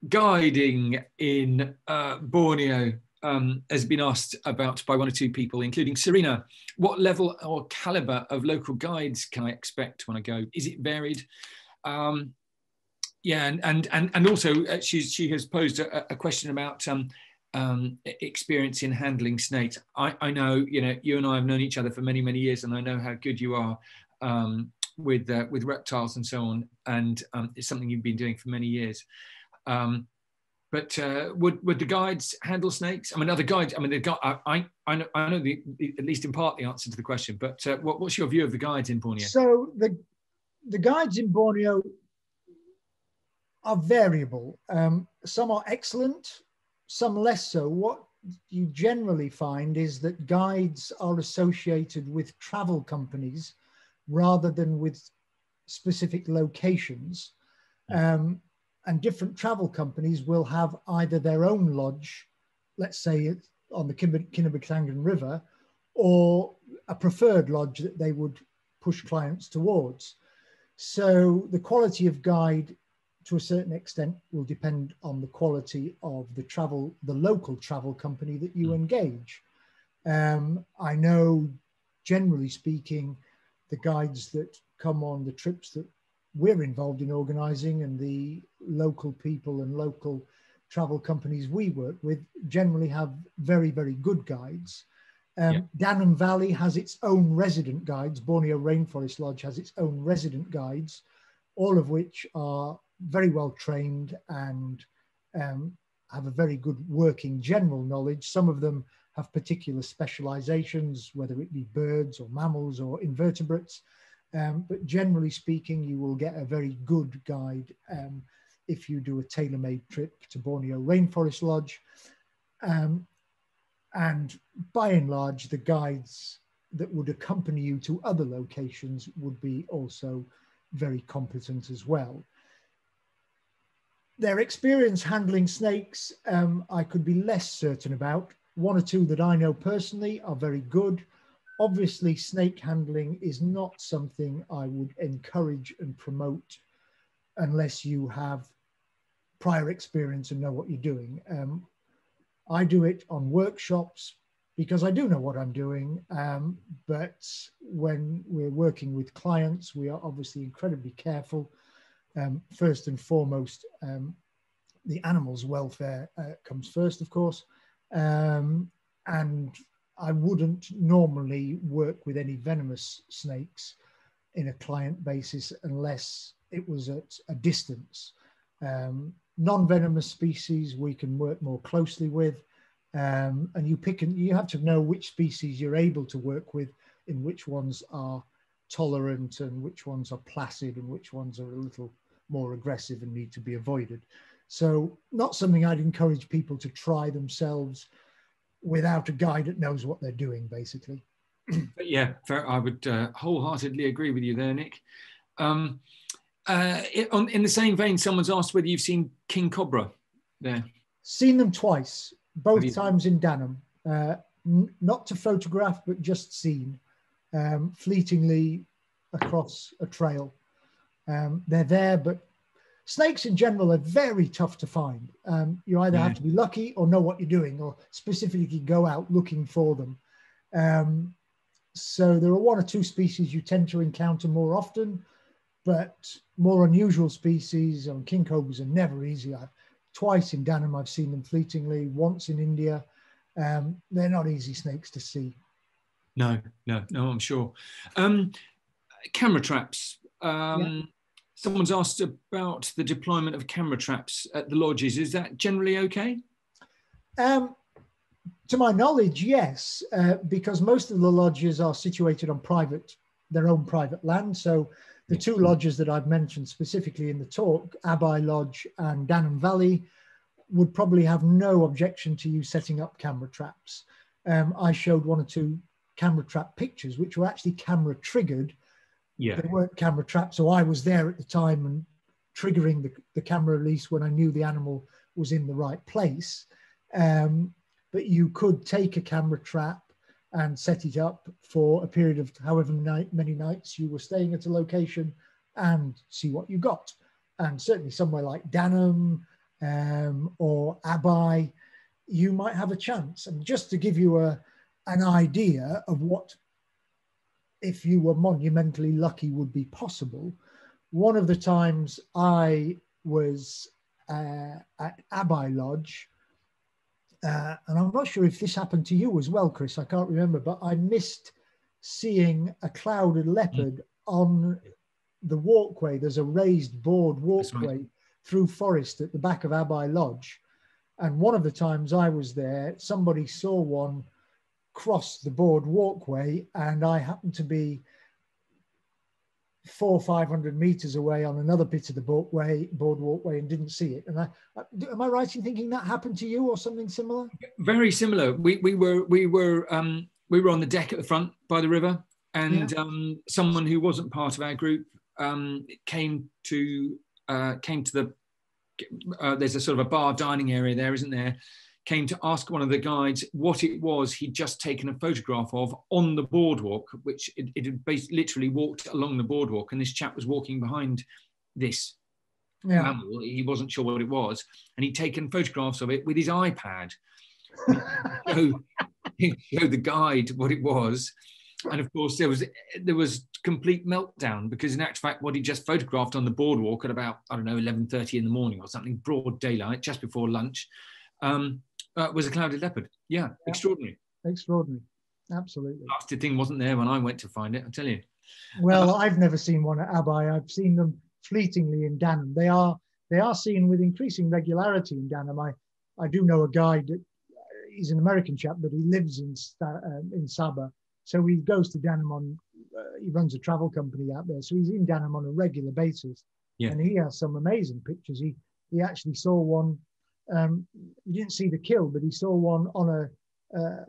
Guiding in Borneo has been asked about by 1 or 2 people, including Serena. What level or caliber of local guides can I expect when I go? Is it varied? And also she has posed a question about experience in handling snakes. I know, you and I have known each other for many, many years, and I know how good you are with reptiles and so on, and it's something you've been doing for many years. But would the guides handle snakes? I mean, other guides. I mean, I know at least in part the answer to the question. But what's your view of the guides in Borneo? So the guides in Borneo are variable. Some are excellent, some less so. What you generally find is that guides are associated with travel companies rather than with specific locations. And different travel companies will have either their own lodge, let's say on the Kinabalu River, or a preferred lodge that they would push clients towards. So the quality of guide, to a certain extent, will depend on the quality of the local travel company that you engage. I know, generally speaking, the guides that come on the trips that we're involved in organising, and the local people and local travel companies we work with generally have very, very good guides. Danum Valley has its own resident guides. Borneo Rainforest Lodge has its own resident guides, all of which are very well trained and have a very good working general knowledge. Some of them have particular specializations, whether it be birds or mammals or invertebrates. But generally speaking, you will get a very good guide if you do a tailor-made trip to Borneo Rainforest Lodge. And by and large, the guides that would accompany you to other locations would be also very competent as well. Their experience handling snakes, I could be less certain about. One or two that I know personally are very good. Obviously, snake handling is not something I would encourage and promote unless you have prior experience and know what you're doing. I do it on workshops because I do know what I'm doing. But when we're working with clients, we are obviously incredibly careful. First and foremost, the animal's welfare comes first, of course. And I wouldn't normally work with any venomous snakes in a client basis unless it was at a distance. Non-venomous species we can work more closely with, and you have to know which species you're able to work with, in which ones are tolerant and which ones are placid and which ones are a little more aggressive and need to be avoided. So not something I'd encourage people to try themselves without a guide that knows what they're doing, basically. Yeah, I would wholeheartedly agree with you there, Nick. In the same vein, someone's asked whether you've seen king cobra there. Seen them twice, both times in Danham. Not to photograph, but just seen fleetingly across a trail. They're there, but snakes in general are very tough to find. You either have to be lucky or know what you're doing, or specifically go out looking for them. So there are one or two species you tend to encounter more often, but more unusual species, king cobras are never easy. Twice in Danham I've seen them fleetingly, once in India. They're not easy snakes to see. No, I'm sure. Camera traps. Someone's asked about the deployment of camera traps at the lodges. Is that generally okay? To my knowledge, yes, because most of the lodges are situated on their own private land. So the two lodges that I've mentioned specifically in the talk, Abai Lodge and Danham Valley, would probably have no objection to you setting up camera traps. I showed one or two camera trap pictures, which were actually camera triggered. They weren't camera traps, so I was there at the time and triggering the camera release when I knew the animal was in the right place. But you could take a camera trap and set it up for a period of however many nights you were staying at a location and see what you got. And certainly somewhere like Danham or Abai, you might have a chance. And just to give you an idea of what, if you were monumentally lucky, would be possible, one of the times I was at Abai Lodge, and I'm not sure if this happened to you as well, Chris, I can't remember, but I missed seeing a clouded leopard on the walkway. There's a raised board walkway through forest at the back of Abai Lodge. And one of the times I was there, somebody saw one cross the board walkway, and I happened to be 400 or 500 meters away on another bit of the board walkway and didn't see it. And am I right in thinking that happened to you or something similar? Very similar. We were on the deck at the front by the river, and someone who wasn't part of our group came to the. There's a sort of a bar dining area there, isn't there? Came to ask one of the guides what it was he'd just taken a photograph of on the boardwalk, which it had literally walked along the boardwalk, and this chap was walking behind this mammal. He wasn't sure what it was, and he'd taken photographs of it with his iPad. He showed the guide what it was, and of course there was complete meltdown, because in actual fact what he just photographed on the boardwalk at about 11:30 in the morning or something, broad daylight, just before lunch, was a clouded leopard. Extraordinary. Extraordinary, absolutely. The thing wasn't there when I went to find it, I tell you. Well, I've never seen one at Abai. I've seen them fleetingly in Danham. They are seen with increasing regularity in Danham. I do know a guy that he's an American chap, but he lives in Sabah, so he goes to Danham he runs a travel company out there, so he's in Danham on a regular basis, and he has some amazing pictures. He actually saw one. He didn't see the kill, but he saw one on a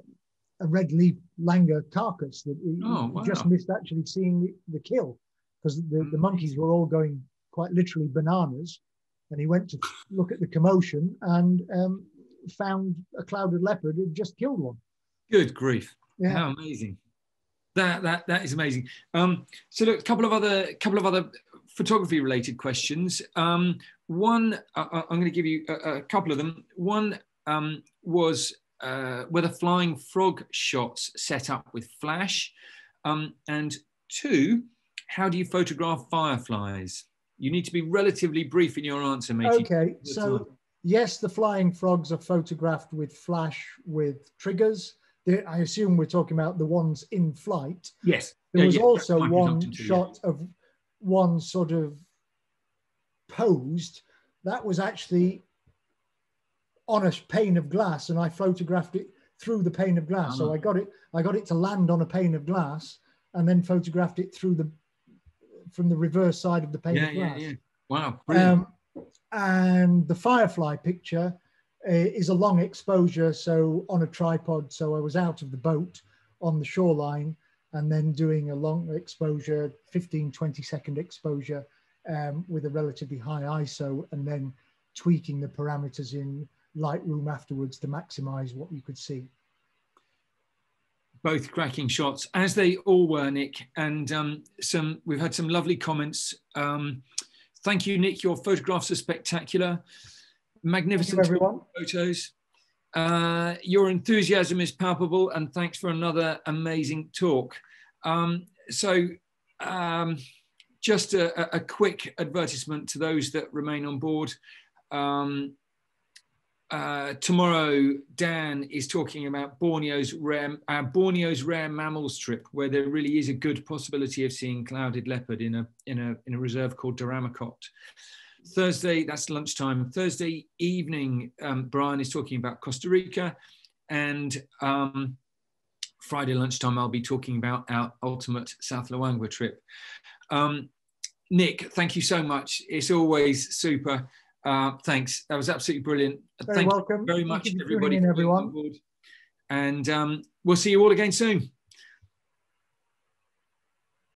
red leaf langur carcass that he just missed actually seeing the kill, because the monkeys were all going quite literally bananas, and he went to look at the commotion and found a clouded leopard who had just killed one. Good grief! Yeah. How amazing! That is amazing. So look, a couple of other photography related questions. One, I'm going to give you a couple of them. One was were the flying frog shots set up with flash, and two, how do you photograph fireflies? You need to be relatively brief in your answer, matey. Okay, so yes, the flying frogs are photographed with flash with triggers. I assume we're talking about the ones in flight. Yes. There was also one shot of one sort of posed that was actually on a pane of glass, and I photographed it through the pane of glass. So I got it to land on a pane of glass, and then photographed it from the reverse side of the pane of glass. Yeah. Wow, brilliant. And the firefly picture is a long exposure, so on a tripod. So I was out of the boat on the shoreline, and then doing a long exposure, 15-20 second exposure with a relatively high ISO, and then tweaking the parameters in Lightroom afterwards to maximize what you could see. Both cracking shots, as they all were, Nick. And we've had some lovely comments. Thank you, Nick. Your photographs are spectacular. Magnificent photos. Your enthusiasm is palpable, and thanks for another amazing talk. Just a quick advertisement to those that remain on board. Tomorrow, Dan is talking about Borneo's rare mammals trip, where there really is a good possibility of seeing clouded leopard in a reserve called Daramakot. Thursday, that's lunchtime. Thursday evening, Brian is talking about Costa Rica, and Friday lunchtime, I'll be talking about our ultimate South Luangwa trip. Nick, thank you so much. It's always super. Thanks. That was absolutely brilliant. Thank you very much, everybody, for everyone. And we'll see you all again soon.